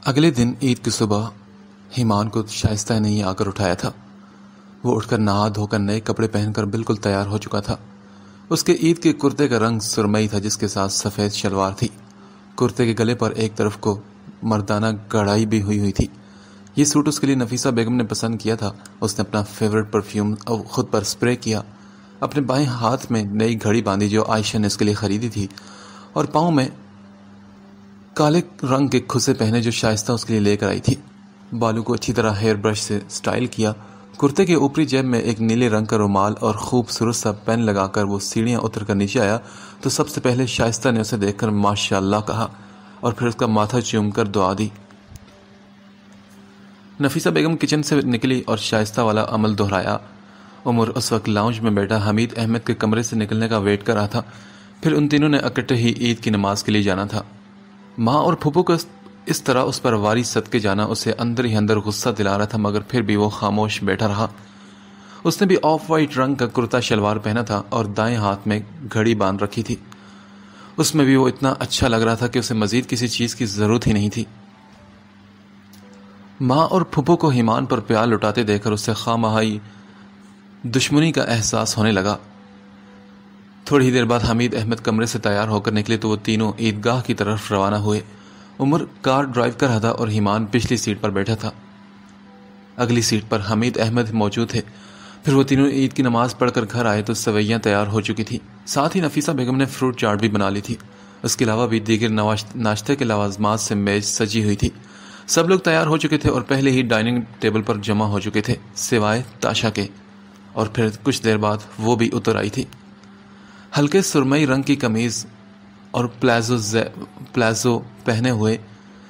اگلے دن عید کی صبح ایمان کو شائستہ نے ہی آ کر اٹھایا تھا۔ وہ اٹھ کر نہا دھو کر نئے کپڑے پہن کر بالکل تیار ہو چکا تھا۔ اس کے عید کے کرتے کا رنگ سرمئی تھا، جس کے ساتھ سفید شلوار تھی۔ کرتے کے گلے پر ایک طرف کو مردانہ کڑھائی بھی ہوئی تھی۔ یہ سوٹ اس کے لیے نفیسہ بیگم نے پسند کیا تھا۔ اس نے اپنا فیورٹ پرفیوم خود پر سپرے کیا، اپنے بائیں ہاتھ میں نئی گھڑی باندھی جو عائشہ نے اس کے لیے خریدی تھی، اور پاؤں میں کالے رنگ کے کھسے پہنے جو شائستہ اس کے لیے لے کر آئی تھی۔ بالوں کو اچھی طرح ہیئر برش سے سٹائل کیا۔ کرتے کے اوپری جیب میں ایک نیلے رنگ کا رومال اور خوبصورت سا پین لگا کر وہ سیڑھیاں اتر کر نیچے آیا تو سب سے پہلے شائستہ نے اسے دیکھ کر ماشاء اللہ کہا اور پھر اس کا ماتھا چوم کر دعا دی۔ نفیسہ بیگم کچن سے نکلی اور شائستہ والا عمل دہرایا۔ عمر اس وقت لاؤنج میں بیٹھا حمید احمد کے کمرے سے نکلنے کا ویٹ کر رہا تھا۔ پھر ان تینوں نے اکٹھے ہی عید کی نماز کے لیے جانا تھا۔ ماں اور پھپھو کو اس طرح اس پر واری صدقے جانا اسے اندر ہی اندر غصہ دلا رہا تھا، مگر پھر بھی وہ خاموش بیٹھا رہا۔ اس نے بھی آف وائٹ رنگ کا کرتا شلوار پہنا تھا اور دائیں ہاتھ میں گھڑی باندھ رکھی تھی۔ اس میں بھی وہ اتنا اچھا لگ رہا تھا کہ اسے مزید کسی چیز کی ضرورت ہی نہیں تھی۔ ماں اور پھپھو کو ایمان پر پیار لٹاتے دیکھ کر اسے خواہ دشمنی کا احساس ہونے لگا۔ تھوڑی ہی دیر بعد حمید احمد کمرے سے تیار ہو کر نکلے تو وہ تینوں عیدگاہ کی طرف روانہ ہوئے۔ عمر کار ڈرائیو کر رہا تھا اور ایمان پچھلی سیٹ پر بیٹھا تھا۔ اگلی سیٹ پر حمید احمد موجود تھے۔ پھر وہ تینوں عید کی نماز پڑھ کر گھر آئے تو سویاں تیار ہو چکی تھی، ساتھ ہی نفیسہ بیگم نے فروٹ چاٹ بھی بنا لی تھی۔ اس کے علاوہ بھی دیگر ناشتے کے لوازمات سے میز سجی ہوئی تھی۔ سب لوگ تیار ہو چکے تھے اور پہلے ہی ڈائننگ ٹیبل پر جمع ہو چکے تھے، سوائے تاشا کے، اور پھر کچھ دیر بعد وہ بھی اتر آئی تھی۔ ہلکے سرمئی رنگ کی قمیض اور پلازو پہنے ہوئے،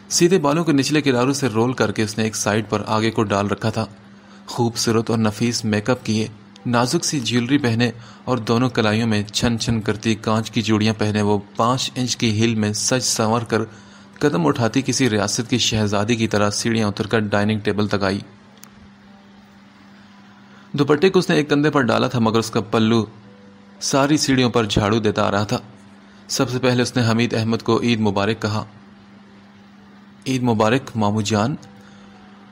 سیدھے بالوں کو نچلے کناروں سے رول کر کے اس نے ایک سائڈ پر آگے کو ڈال رکھا تھا۔ خوبصورت اور نفیس میک اپ کیے، نازک سی جیولری پہنے اور دونوں کلائیوں میں چھن چھن کرتی کانچ کی چوڑیاں پہنے وہ 5 انچ کی ہیل میں سج سنور کر قدم اٹھاتی کسی ریاست کی شہزادی کی طرح سیڑھیاں اتر کر ڈائننگ ٹیبل تک آئی۔ دوپٹے کو اس نے ایک کندھے پر ڈالا تھا، مگر اس کا پلو ساری سیڑھیوں پر جھاڑو دیتا آ رہا تھا۔ سب سے پہلے اس نے حمید احمد کو عید مبارک کہا۔ عید مبارک مامو جان۔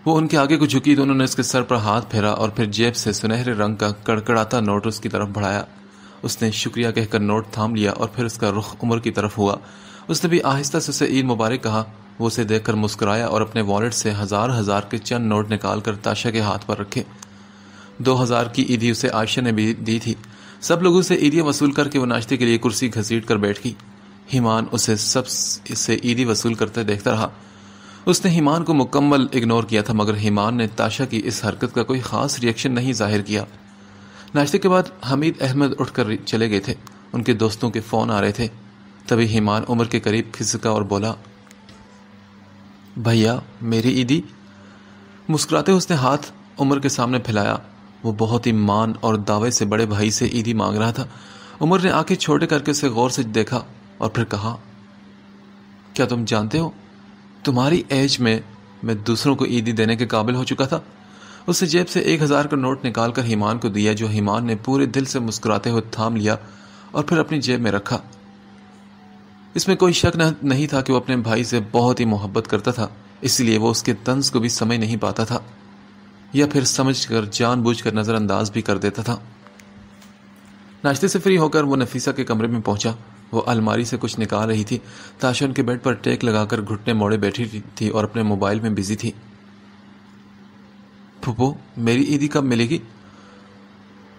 وہ ان کے آگے کو جھکی تو انہوں نے اس کے سر پر ہاتھ پھیرا اور پھر جیب سے سنہرے رنگ کا کڑکڑاتا نوٹ اس کی طرف بڑھایا۔ اس نے شکریہ کہہ کر نوٹ تھام لیا اور پھر اس کا رخ عمر کی طرف ہوا۔ اس نے بھی آہستہ سے اسے عید مبارک کہا۔ وہ اسے دیکھ کر مسکرایا اور اپنے والیٹ سے ہزار کے چند نوٹ نکال کر تاشا کے ہاتھ پر رکھے۔ 2000 کی عیدی اسے عائشہ نے بھی دی تھی۔ سب لوگوں سے عیدیاں وصول کر کے وہ ناشتے کے لیے کرسی گھسیٹ کر بیٹھ گئی۔ ایمان اسے سب سے عیدی وصول کرتے دیکھتا رہا۔ اس نے ایمان کو مکمل اگنور کیا تھا، مگر ایمان نے تاشا کی اس حرکت کا کوئی خاص ریئیکشن نہیں ظاہر کیا۔ ناشتے کے بعد حمید احمد اٹھ کر چلے گئے تھے۔ ان کے دوستوں کے فون آ رہے تھے۔ تبھی ایمان عمر کے قریب کھسکا اور بولا، بھیا میری عیدی۔ مسکراتے اس نے ہاتھ عمر کے سامنے پھیلایا۔ وہ بہت ہی مان اور دعوے سے بڑے بھائی سے عیدی مانگ رہا تھا۔ عمر نے آنکھیں چھوٹے کر کے اسے غور سے دیکھا اور پھر کہا، کیا تم جانتے ہو تمہاری ایج میں دوسروں کو عیدی دینے کے قابل ہو چکا تھا؟ اس سے جیب سے 1000 کا نوٹ نکال کر ایمان کو دیا، جو ایمان نے پورے دل سے مسکراتے ہوئے تھام لیا اور پھر اپنی جیب میں رکھا۔ اس میں کوئی شک نہیں تھا کہ وہ اپنے بھائی سے بہت ہی محبت کرتا تھا، اس لیے وہ اس کے طنز کو بھی سمجھ نہیں پاتا تھا، یا پھر سمجھ کر جان بوجھ کر نظر انداز بھی کر دیتا تھا۔ ناشتے سے فری ہو کر وہ نفیسہ کے کمرے میں پہنچا۔ وہ الماری سے کچھ نکال رہی تھی۔ تاشا ان کے بیڈ پر ٹیک لگا کر گھٹنے موڑے بیٹھی تھی اور اپنے موبائل میں بزی تھی۔ پھپھو میری عیدی کب ملے گی؟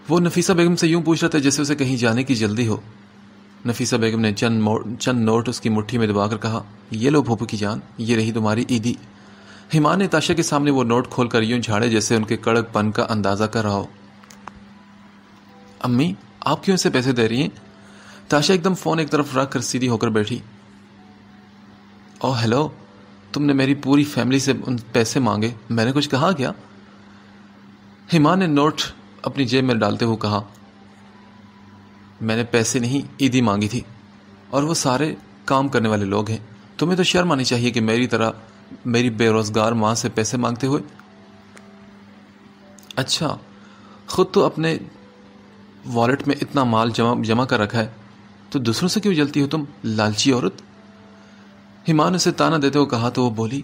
وہ نفیسہ بیگم سے یوں پوچھ رہا تھا جیسے اسے کہیں جانے کی جلدی ہو۔ نفیسہ بیگم نے چند نوٹ اس کی مٹھی میں دبا کر کہا، یہ لو پھپھو کی جان، یہ رہی تمہاری عیدی۔ ایمان نے تاشا کے سامنے وہ نوٹ کھول کر یوں جھاڑے جیسے ان کے کڑک پن کا اندازہ کر رہا ہو۔ امی آپ کیوں اسے پیسے دے رہی ہیں؟ تاشا ایک دم فون ایک طرف رکھ کر سیدھی ہو کر بیٹھی۔ او ہیلو، تم نے میری پوری فیملی سے ان پیسے مانگے، میں نے کچھ کہا کیا؟ ایمان نے نوٹ اپنی جیب میں ڈالتے ہوئے کہا، میں نے پیسے نہیں عیدی مانگی تھی، اور وہ سارے کام کرنے والے لوگ ہیں۔ تمہیں تو شرم آنی چاہیے کہ میری طرح میری بے روزگار ماں سے پیسے مانگتے ہوئے۔ اچھا، خود تو اپنے والیٹ میں اتنا مال جمع کر رکھا ہے تو دوسروں سے کیوں جلتی ہو تم، لالچی عورت؟ ایمان اسے تانا دیتے ہوئے کہا تو وہ بولی،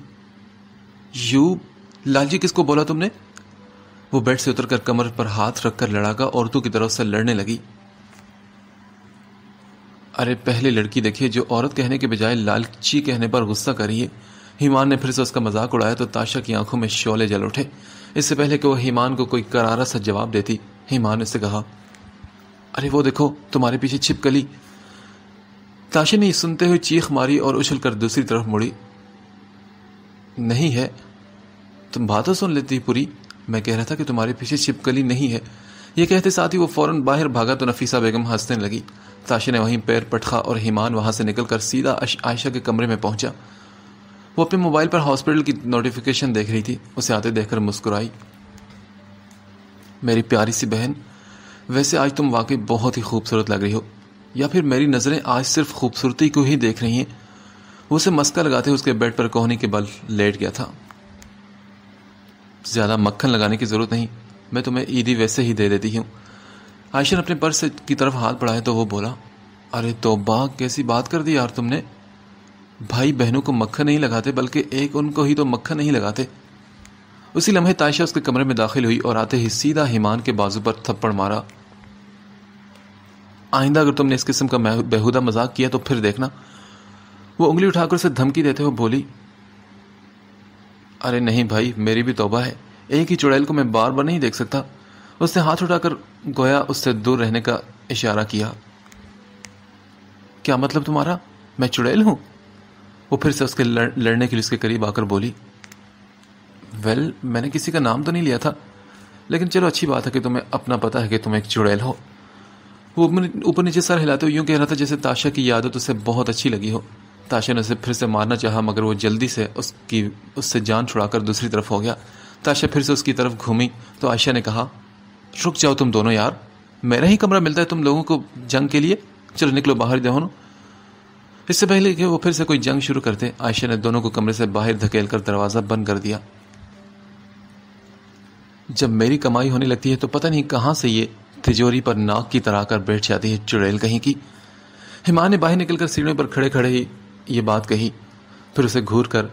یو لال جی کس کو بولا تم نے؟ وہ بیڈ سے اتر کر کمر پر ہاتھ رکھ کر لڑاکا عورتوں کی طرف سے لڑنے لگی۔ ارے پہلے لڑکی دیکھیے جو عورت کہنے کے بجائے لالچی کہنے پر غصہ کر رہی ہے۔ ایمان نے پھر سے اس کا مذاق اڑایا تو تاشا کی آنکھوں میں شعلے جل اٹھے۔ اس سے پہلے کہ وہ ایمان کو کوئی کرارا سا جواب دیتی، ایمان نے اسے کہا، ارے وہ دیکھو تمہارے پیچھے چھپکلی۔ تاشا نے سنتے ہوئے چیخ ماری اور اچھل کر دوسری طرف مڑی۔ نہیں ہے، تم بات تو سن لیتی پوری، میں کہہ رہا تھا کہ تمہارے پیچھے چھپکلی نہیں ہے۔ یہ کہتے ساتھ ہی وہ فوراً باہر بھاگا تو نفیسہ بیگم ہنسنے لگی۔ تاشا نے وہیں پیر پٹخا اور ایمان وہاں سے نکل کر سیدھا عائشہ کے کمرے میں پہنچا۔ وہ اپنے موبائل پر ہاسپٹل کی نوٹیفیکیشن دیکھ رہی تھی۔ اسے آتے دیکھ کر مسکرائی۔ میری پیاری سی بہن، ویسے آج تم واقعی بہت ہی خوبصورت لگ رہی ہو، یا پھر میری نظریں آج صرف خوبصورتی کو ہی دیکھ رہی ہیں؟ وہ اسے مسکا لگاتے اس کے بیڈ پر کوہنی کے بل لیٹ گیا تھا۔ زیادہ مکھن لگانے کی ضرورت نہیں، میں تمہیں عیدی ویسے ہی دے دیتی ہوں۔ عائشہ نے اپنے پرس کی طرف ہاتھ بڑھائے تو وہ بولا، ارے توبہ، کیسی بات کر دی یار تم نے؟ بھائی بہنوں کو مکھن نہیں لگاتے، بلکہ ایک ان کو ہی تو مکھن نہیں لگاتے۔ اسی لمحے تائشہ اس کے کمرے میں داخل ہوئی اور آتے ہی سیدھا ایمان کے بازو پر تھپڑ مارا۔ آئندہ اگر تم نے اس قسم کا بیہودہ مذاق کیا تو پھر دیکھنا۔ وہ انگلی اٹھا کر اسے دھمکی دیتے ہوئے بولی۔ ارے نہیں بھائی، میری بھی توبہ ہے، ایک ہی چڑیل کو میں بار بار نہیں دیکھ سکتا۔ اس نے ہاتھ اٹھا کر گویا اس سے دور رہنے کا اشارہ کیا۔ کیا مطلب تمہارا؟ میں چڑیل ہوں؟ وہ پھر سے اس کے لڑنے کے لیے اس کے قریب آ کر بولی۔ ویل، میں نے کسی کا نام تو نہیں لیا تھا، لیکن چلو اچھی بات ہے کہ تمہیں اپنا پتہ ہے کہ تم ایک چڑیل ہو۔ وہ اوپر نیچے سر ہلاتے ہوئے یوں کہہ رہا تھا جیسے تاشا کی عادت اسے بہت اچھی لگی ہو۔ تاشا نے اسے پھر سے مارنا چاہا مگر وہ جلدی سے اس سے جان چھڑا کر دوسری طرف ہو گیا۔ تاشا پھر سے اس کی طرف گھومی تو عائشہ نے کہا، رک جاؤ تم دونوں یار، میرا ہی کمرہ ملتا ہے تم لوگوں کو جنگ کے لیے؟ چلو نکلو باہر دونوں۔ اس سے پہلے کہ وہ پھر سے کوئی جنگ شروع کرتے، عائشہ نے دونوں کو کمرے سے باہر دھکیل کر دروازہ بند کر دیا۔ جب میری کمائی ہونے لگتی ہے تو پتہ نہیں کہاں سے یہ تجوری پر ناک کی طرح کر بیٹھ جاتی ہے چڑیل کہیں کی۔ ایمان نے باہر نکل کر سیڑھیوں پر کھڑے کھڑے ہی یہ بات کہی، پھر اسے گھور کر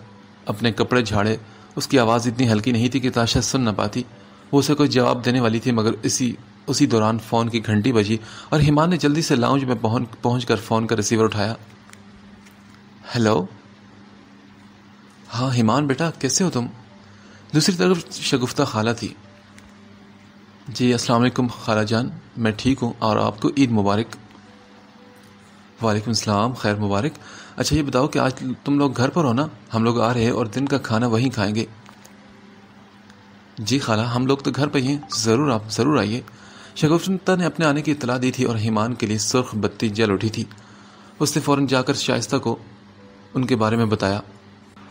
اپنے کپڑے جھاڑے۔ اس کی آواز اتنی ہلکی نہیں تھی کہ تاشا سن نہ پاتی۔ وہ اسے کوئی جواب دینے والی تھی مگر اسی دوران فون کی گھنٹی بجی اور ایمان نے جلدی سے لاؤنج میں پہنچ کر فون کا ریسیور اٹھایا۔ ہیلو، ہاں ایمان بیٹا، کیسے ہو تم؟ دوسری طرف شگفتہ خالہ تھی۔ جی السلام علیکم خالہ جان، میں ٹھیک ہوں، اور آپ کو عید مبارک۔ وعلیکم السلام، خیر مبارک۔ اچھا یہ بتاؤ کہ آج تم لوگ گھر پر ہو نا؟ ہم لوگ آ رہے ہیں اور دن کا کھانا وہیں کھائیں گے۔ جی خالہ، ہم لوگ تو گھر پہ ہی ہیں، ضرور آپ ضرور آئیے۔ شگفتہ نے اپنے آنے کی اطلاع دی تھی اور ایمان کے لیے سرخ بتی جل اٹھی تھی۔ اس نے فوراً جا کر شائستہ کو ان کے بارے میں بتایا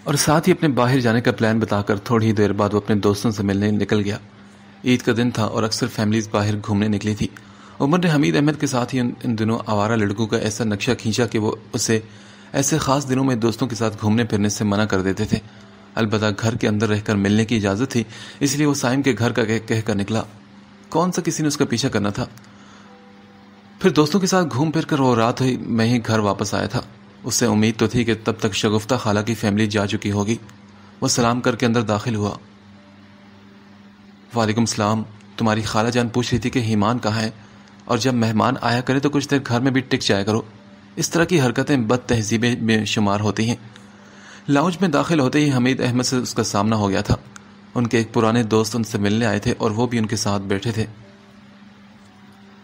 اور ساتھ ہی اپنے باہر جانے کا پلان بتا کر تھوڑی ہی دیر بعد وہ اپنے دوستوں سے ملنے نکل گیا۔ عید کا دن تھا اور اکثر فیملیز باہر گھومنے نکلی تھی۔ عمر نے حمید احمد کے ساتھ ہی ان دنوں آوارہ لڑکوں کا ایسا نقشہ کھینچا کہ وہ اسے ایسے خاص دنوں میں دوستوں کے ساتھ گھومنے پھرنے سے منع کر دیتے تھے۔ البتہ گھر کے اندر رہ کر ملنے کی اجازت تھی، اس لیے وہ سائم کے گھر کا کہہ کر نکلا۔ کون سا کسی نے اس کا پیچھا کرنا تھا۔ پھر دوستوں کے ساتھ گھوم پھر کر وہ رات میں ہی گھر واپس آیا تھا۔ اس سے امید تو تھی کہ تب تک شگفتہ خالہ کی فیملی جا چکی ہوگی۔ وہ سلام کر کے اندر داخل ہوا۔ وعلیکم السلام، تمہاری خالہ جان پوچھ رہی تھی کہ ایمان کہاں ہے، اور جب مہمان آیا کرے تو کچھ دیر گھر میں بھی ٹک جایا کرو۔ اس طرح کی حرکتیں بد تہذیبیں میں شمار ہوتی ہیں۔ لاؤنج میں داخل ہوتے ہی حمید احمد سے اس کا سامنا ہو گیا تھا۔ ان کے ایک پرانے دوست ان سے ملنے آئے تھے اور وہ بھی ان کے ساتھ بیٹھے تھے۔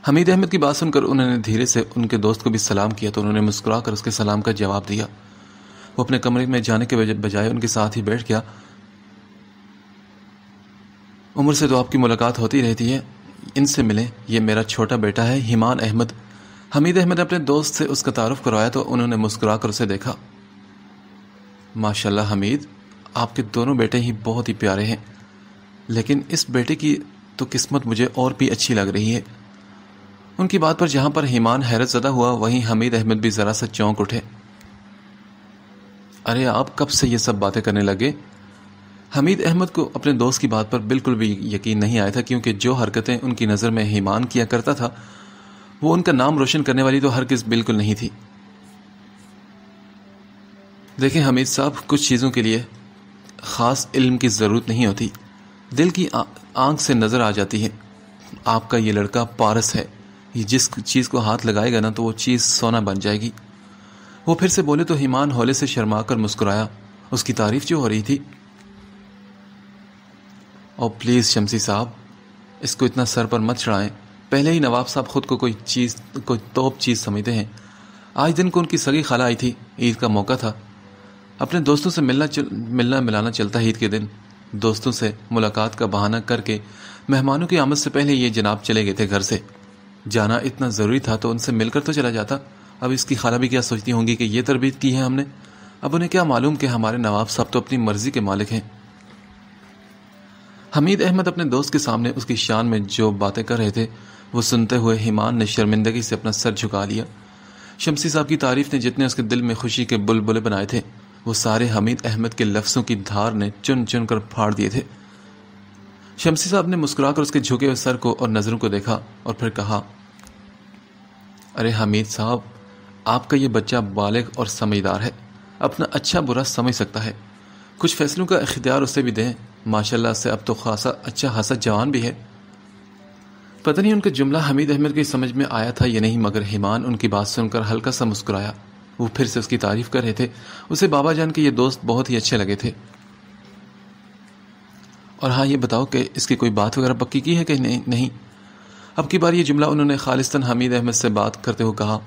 حمید احمد کی بات سن کر انہوں نے دھیرے سے ان کے دوست کو بھی سلام کیا تو انہوں نے مسکرا کر اس کے سلام کا جواب دیا۔ وہ اپنے کمرے میں جانے کے بجائے ان کے ساتھ ہی بیٹھ گیا۔ عمر سے تو آپ کی ملاقات ہوتی رہتی ہے، ان سے ملیں، یہ میرا چھوٹا بیٹا ہے ایمان احمد۔ حمید احمد نے اپنے دوست سے اس کا تعارف کروایا تو انہوں نے مسکرا کر اسے دیکھا۔ ماشاءاللہ حمید، آپ کے دونوں بیٹے ہی بہت ہی پیارے ہیں، لیکن اس بیٹے کی تو قسمت مجھے اور بھی اچھی لگ رہی ہے۔ ان کی بات پر جہاں پر ایمان حیرت زدہ ہوا وہیں حمید احمد بھی ذرا سا چونک اٹھے۔ ارے آپ کب سے یہ سب باتیں کرنے لگے؟ حمید احمد کو اپنے دوست کی بات پر بالکل بھی یقین نہیں آیا تھا، کیونکہ جو حرکتیں ان کی نظر میں ایمان کیا کرتا تھا وہ ان کا نام روشن کرنے والی تو ہرگز بالکل نہیں تھی۔ دیکھیں حمید صاحب، کچھ چیزوں کے لیے خاص علم کی ضرورت نہیں ہوتی، دل کی آنکھ سے نظر آ جاتی ہے۔ آپ کا یہ لڑکا پارس ہے، یہ جس چیز کو ہاتھ لگائے گا نا تو وہ چیز سونا بن جائے گی۔ وہ پھر سے بولے تو ایمان ہولے سے شرما کر مسکرایا، اس کی تعریف جو ہو رہی تھی۔ اور پلیز شمسی صاحب، اس کو اتنا سر پر مت چڑھائیں، پہلے ہی نواب صاحب خود کو کوئی توپ چیز سمجھتے ہیں۔ آج دن کو ان کی سگی خالہ آئی تھی، عید کا موقع تھا، اپنے دوستوں سے ملنا ملانا چلتا ہے عید کے دن۔ دوستوں سے ملاقات کا بہانہ کر کے مہمانوں کی آمد سے پہلے یہ جناب چلے گئے تھے گھر سے۔ جانا اتنا ضروری تھا تو ان سے مل کر تو چلا جاتا۔ اب اس کی خالہ بھی کیا سوچتی ہوں گی کہ یہ تربیت کی ہے ہم نے، اب انہیں کیا معلوم کہ ہمارے نواب صاحب تو اپنی مرضی کے مالک ہیں۔ حمید احمد اپنے دوست کے سامنے اس کی شان میں جو باتیں کر رہے تھے وہ سنتے ہوئے ایمان نے شرمندگی سے اپنا سر جھکا لیا۔ شمسی صاحب کی تعریف نے جتنے اس کے دل میں خوشی کے بلبلے بنائے تھے وہ سارے حمید احمد کے لفظوں کی دھار نے چن چن کر پھاڑ دیے تھے۔ شمسی صاحب نے مسکرا کر اس کے جھکے ہوئے سر کو اور نظروں کو دیکھا اور پھر کہا، ارے حمید صاحب، آپ کا یہ بچہ بالغ اور سمجھدار ہے، اپنا اچھا برا سمجھ سکتا ہے، کچھ فیصلوں کا اختیار اسے بھی دیں، ماشاءاللہ سے اب تو اچھا خاصا جوان بھی ہے۔ پتہ نہیں ان کا جملہ حمید احمد کی سمجھ میں آیا تھا یا نہیں، مگر ایمان ان کی بات سن کر ہلکا سا مسکرایا۔ وہ پھر سے اس کی تعریف کر رہے تھے، اسے بابا جان کے یہ دوست بہت ہی اچھے لگے تھے۔ اور ہاں یہ بتاؤ کہ اس کی کوئی بات وغیرہ پکی کی ہے کہ نہیں؟ اب کی بار یہ جملہ انہوں نے خالصتاً حمید احمد سے بات کرتے ہوئے کہا۔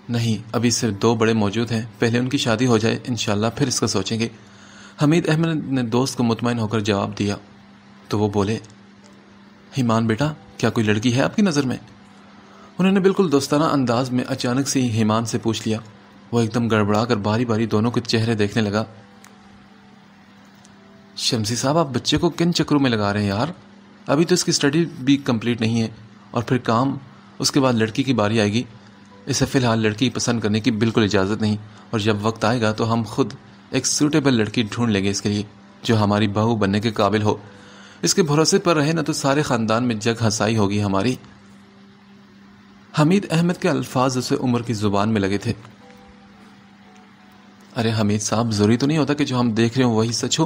نہیں، ابھی صرف 2 بڑے موجود ہیں، پہلے ان کی شادی ہو جائے انشاءاللہ پھر اس کا سوچیں گے۔ حمید احمد نے دوست کو مطمئن ہو کر جواب دیا تو وہ بولے، ایمان بیٹا، کیا کوئی لڑکی ہے آپ کی نظر میں؟ انہوں نے بالکل دوستانہ انداز میں اچانک سے ہی ایمان سے پوچھ لیا۔ وہ ایک دم گڑبڑا کر باری باری دونوں کے چہرے دیکھنے لگا۔ شمسی صاحب، آپ بچے کو کن چکروں میں لگا رہے ہیں یار؟ ابھی تو اس کی اسٹڈی بھی کمپلیٹ نہیں ہے اور پھر کام، اس کے بعد لڑکی کی باری آئے گی۔ اسے فی الحال لڑکی پسند کرنے کی بالکل اجازت نہیں، اور جب وقت آئے گا تو ہم خود ایک سوٹیبل لڑکی ڈھونڈ لیں گے اس کے لیے جو ہماری بہو بننے کے قابل ہو۔ اس کے بھروسے پر رہے نا تو سارے خاندان میں جگ ہنسائی ہوگی ہماری۔ حمید احمد کے الفاظ اسے عمر کی زبان میں لگے تھے۔ ارے حمید صاحب، ضروری تو نہیں ہوتا کہ جو ہم دیکھ رہے ہوں وہی سچ ہو۔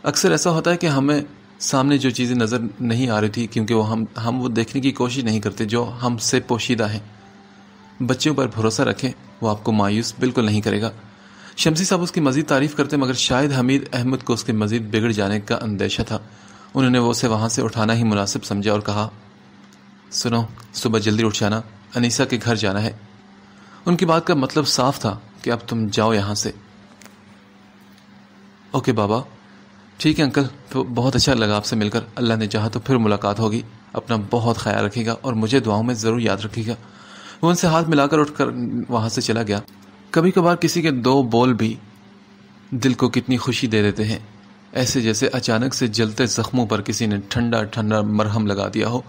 اکثر ایسا ہوتا ہے کہ ہمیں سامنے جو چیزیں نظر نہیں آ رہی تھی کیونکہ ہم وہ دیکھنے کی کوشش نہیں کرتے جو ہم سے پوشیدہ ہیں۔ بچوں پر بھروسہ رکھیں، وہ آپ کو مایوس بالکل نہیں کرے گا۔ شمسی صاحب اس کی مزید تعریف کرتے مگر شاید حمید احمد کو اس کے مزید بگڑ جانے کا اندیشہ تھا۔ انہوں نے وہ اسے وہاں سے اٹھانا ہی مناسب سمجھا اور کہا، سنو، صبح جلدی اٹھ جانا، انیسہ کے گھر جانا ہے۔ ان کی بات کا مطلب صاف تھا کہ اب تم جاؤ یہاں سے۔ اوکے بابا، ٹھیک ہے انکل، بہت اچھا لگا آپ سے مل کر، اللہ نے چاہا تو پھر ملاقات ہوگی، اپنا بہت خیال رکھے گا اور مجھے دعاؤں میں ضرور یاد رکھے گا۔ وہ ان سے ہاتھ ملا کر اٹھ کر وہاں سے چلا گیا۔ کبھی کبھار کسی کے 2 بول بھی دل کو کتنی خوشی دے دیتے ہیں، ایسے جیسے اچانک سے جلتے زخموں پر کسی نے ٹھنڈا ٹھنڈا مرہم لگا دیا ہو۔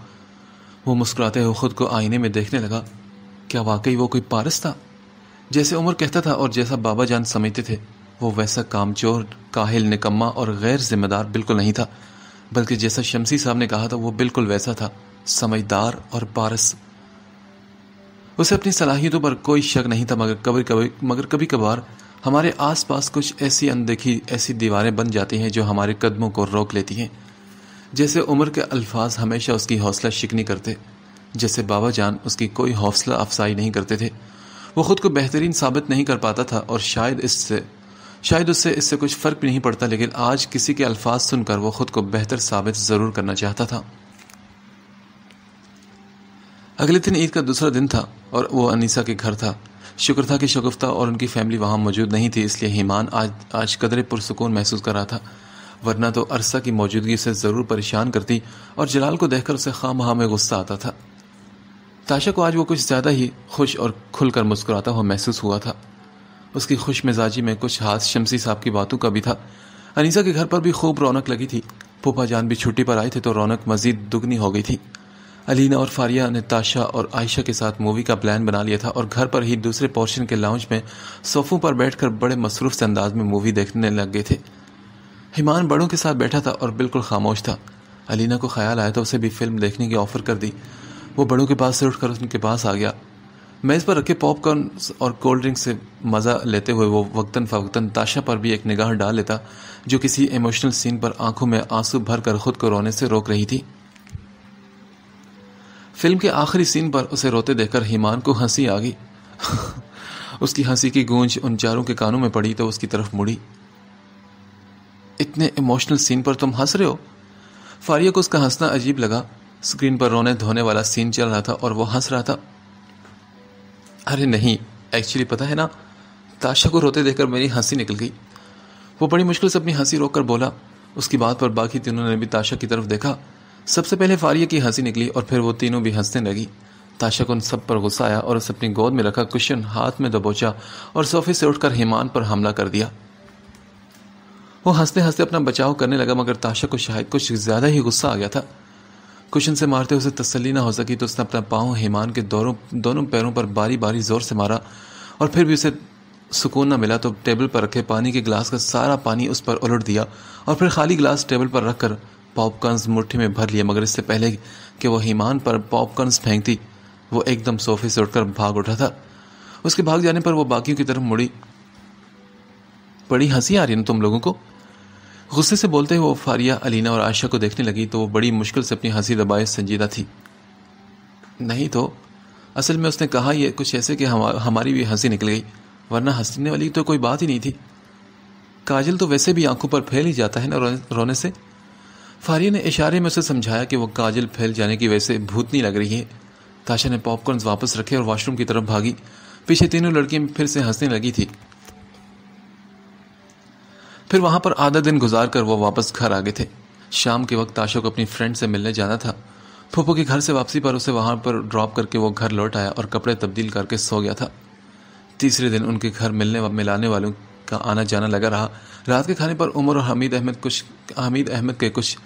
وہ مسکراتے ہوئے خود کو آئینے میں دیکھنے لگا۔ کیا واقعی وہ کوئی پارس تھا؟ جیسے عمر کہتا تھا اور جیسا بابا جان سمجھتے تھے، وہ ویسا کامچور، کاہل، نکما اور غیر ذمہ دار بالکل نہیں تھا، بلکہ جیسا شمسی صاحب نے کہا تھا وہ بالکل ویسا تھا، سمجھدار اور پارس۔ اسے اپنی صلاحیتوں پر کوئی شک نہیں تھا، مگر کبھی کبھار ہمارے آس پاس کچھ ایسی اندیکھی ایسی دیواریں بن جاتی ہیں جو ہمارے قدموں کو روک لیتی ہیں۔ جیسے عمر کے الفاظ ہمیشہ اس کی حوصلہ شکنی کرتے، جیسے بابا جان اس کی کوئی حوصلہ افزائی نہیں کرتے تھے۔ وہ خود کو بہترین ثابت نہیں کر پاتا تھا اور شاید اس سے کچھ فرق بھی نہیں پڑتا، لیکن آج کسی کے الفاظ سن کر وہ خود کو بہتر ثابت ضرور کرنا چاہتا تھا۔ اگلے دن عید کا دوسرا دن تھا اور وہ انیسہ کے گھر تھا۔ شکر تھا کہ شگفتہ اور ان کی فیملی وہاں موجود نہیں تھی، اس لیے ایمان آج قدرے پرسکون محسوس کر رہا تھا، ورنہ تو عرصہ کی موجودگی اسے ضرور پریشان کرتی اور جلال کو دیکھ کر اسے خواہ مخواہ میں غصہ آتا تھا۔ تاشا کو آج وہ کچھ زیادہ ہی خوش اور کھل کر مسکراتا ہوا محسوس ہوا تھا۔ اس کی خوش مزاجی میں کچھ ہاتھ شمسی صاحب کی باتوں کا بھی تھا۔ انیسہ کے گھر پر بھی خوب رونق لگی تھی، پھوپھا جان بھی چھٹی پر آئے تھے تو رونق مزید دگنی ہو گئی تھی۔ علینا اور فاریہ نے تاشا اور عائشہ کے ساتھ مووی کا پلان بنا لیا تھا اور گھر پر ہی دوسرے پورشن کے لاؤنج میں صوفوں پر بیٹھ کر بڑے مصروف سے انداز میں مووی دیکھنے لگ گئے تھے۔ ایمان بڑوں کے ساتھ بیٹھا تھا اور بالکل خاموش تھا۔ علینا کو خیال آیا تو اسے بھی فلم دیکھنے کی آفر کر دی۔ وہ بڑوں کے پاس سے اٹھ کر ان کے پاس آ گیا۔ میز پر رکھے پاپ کارن اور کولڈ ڈرنک سے مزہ لیتے ہوئے وہ وقتاً فوقتاً تاشا پر بھی ایک نگاہ ڈال لیتا جو کسی ایموشنل سین پر آنکھوں میں آنسو بھر کر خود کو رونے سے روک رہی تھی۔ فلم کے آخری سین پر اسے روتے دیکھ کر ایمان کو ہنسی آ گئی۔ اس کی ہنسی کی گونج ان چاروں کے کانوں میں پڑی تو اس کی طرف مڑی۔ اتنے ایموشنل سین پر تم ہنس رہے ہو؟ فاریہ کو اس کا ہنسنا عجیب لگا۔ اسکرین پر رونے دھونے والا سین چل رہا تھا اور وہ ہنس رہا تھا۔ ارے نہیں، ایکچولی پتہ ہے نا، تاشا کو روتے دیکھ کر میری ہنسی نکل گئی۔ وہ بڑی مشکل سے اپنی ہنسی روک کر بولا۔ اس کی بات پر باقی تینوں نے بھی تاشا کی طرف دیکھا۔ سب سے پہلے فاریہ کی ہنسی نکلی اور پھر وہ تینوں بھی ہنسنے لگی۔ تاشا کو ان سب پر غصہ آیا اور اسے اپنی گود میں رکھا کشن ہاتھ میں دبوچا اور صوفے سے اٹھ کر ایمان پر حملہ کر دیا۔ وہ ہنستے ہنستے اپنا بچاؤ کرنے لگا مگر تاشا کو شاید کچھ زیادہ ہی غصہ آ گیا تھا۔ کشن سے مارتے اسے تسلی نہ ہو سکی تو اس نے اپنا پاؤں ایمان کے دونوں پیروں پر باری باری زور سے مارا اور پھر بھی اسے سکون نہ ملا تو ٹیبل پر رکھے پانی کے گلاس کا سارا پانی اس پر الٹ دیا اور پھر خالی گلاس ٹیبل پر رکھ کر پاپ کارنز مٹھی میں بھر لیے مگر اس سے پہلے کہ وہ ایمان پر پاپ کارنز پھینکتی وہ ایک دم صوفے سے اٹھ کر بھاگ اٹھا تھا۔ اس کے بھاگ جانے پر وہ باقیوں کی طرف مڑی۔ بڑی ہنسی آ رہی ہے نا تم لوگوں کو؟ غصے سے بولتے وہ فاریہ، الینا اور عائشہ کو دیکھنے لگی تو وہ بڑی مشکل سے اپنی ہنسی دبائے سنجیدہ تھی۔ نہیں تو اصل میں اس نے کہا یہ کچھ ایسے کہ ہماری بھی ہنسی نکل گئی، ورنہ ہنسنے والی تو کوئی بات ہی نہیں تھی۔ کاجل تو ویسے بھی آنکھوں پر پھیل ہی جاتا ہے نا رونے سے۔ فاریہ نے اشارے میں اسے سمجھایا کہ وہ کاجل پھیل جانے کی وجہ سے بھوتنی لگ رہی ہے۔ تاشا نے پاپ کارنز واپس رکھے اور واش روم کی طرف بھاگی۔ پیچھے تینوں لڑکیاں پھر سے ہنسنے لگی تھی۔ پھر وہاں پر آدھا دن گزار کر وہ واپس گھر آ گئے تھے۔ شام کے وقت تاشا کو اپنی فرینڈ سے ملنے جانا تھا۔ پھوپھو کے گھر سے واپسی پر اسے وہاں پر ڈراپ کر کے وہ گھر لوٹ آیا اور کپڑے تبدیل کر کے سو گیا تھا۔ تیسرے دن ان کے گھر ملانے والوں کا آنا جانا لگا رہا۔ رات کے کھانے پر عمر اور حمید احمد کے کچھ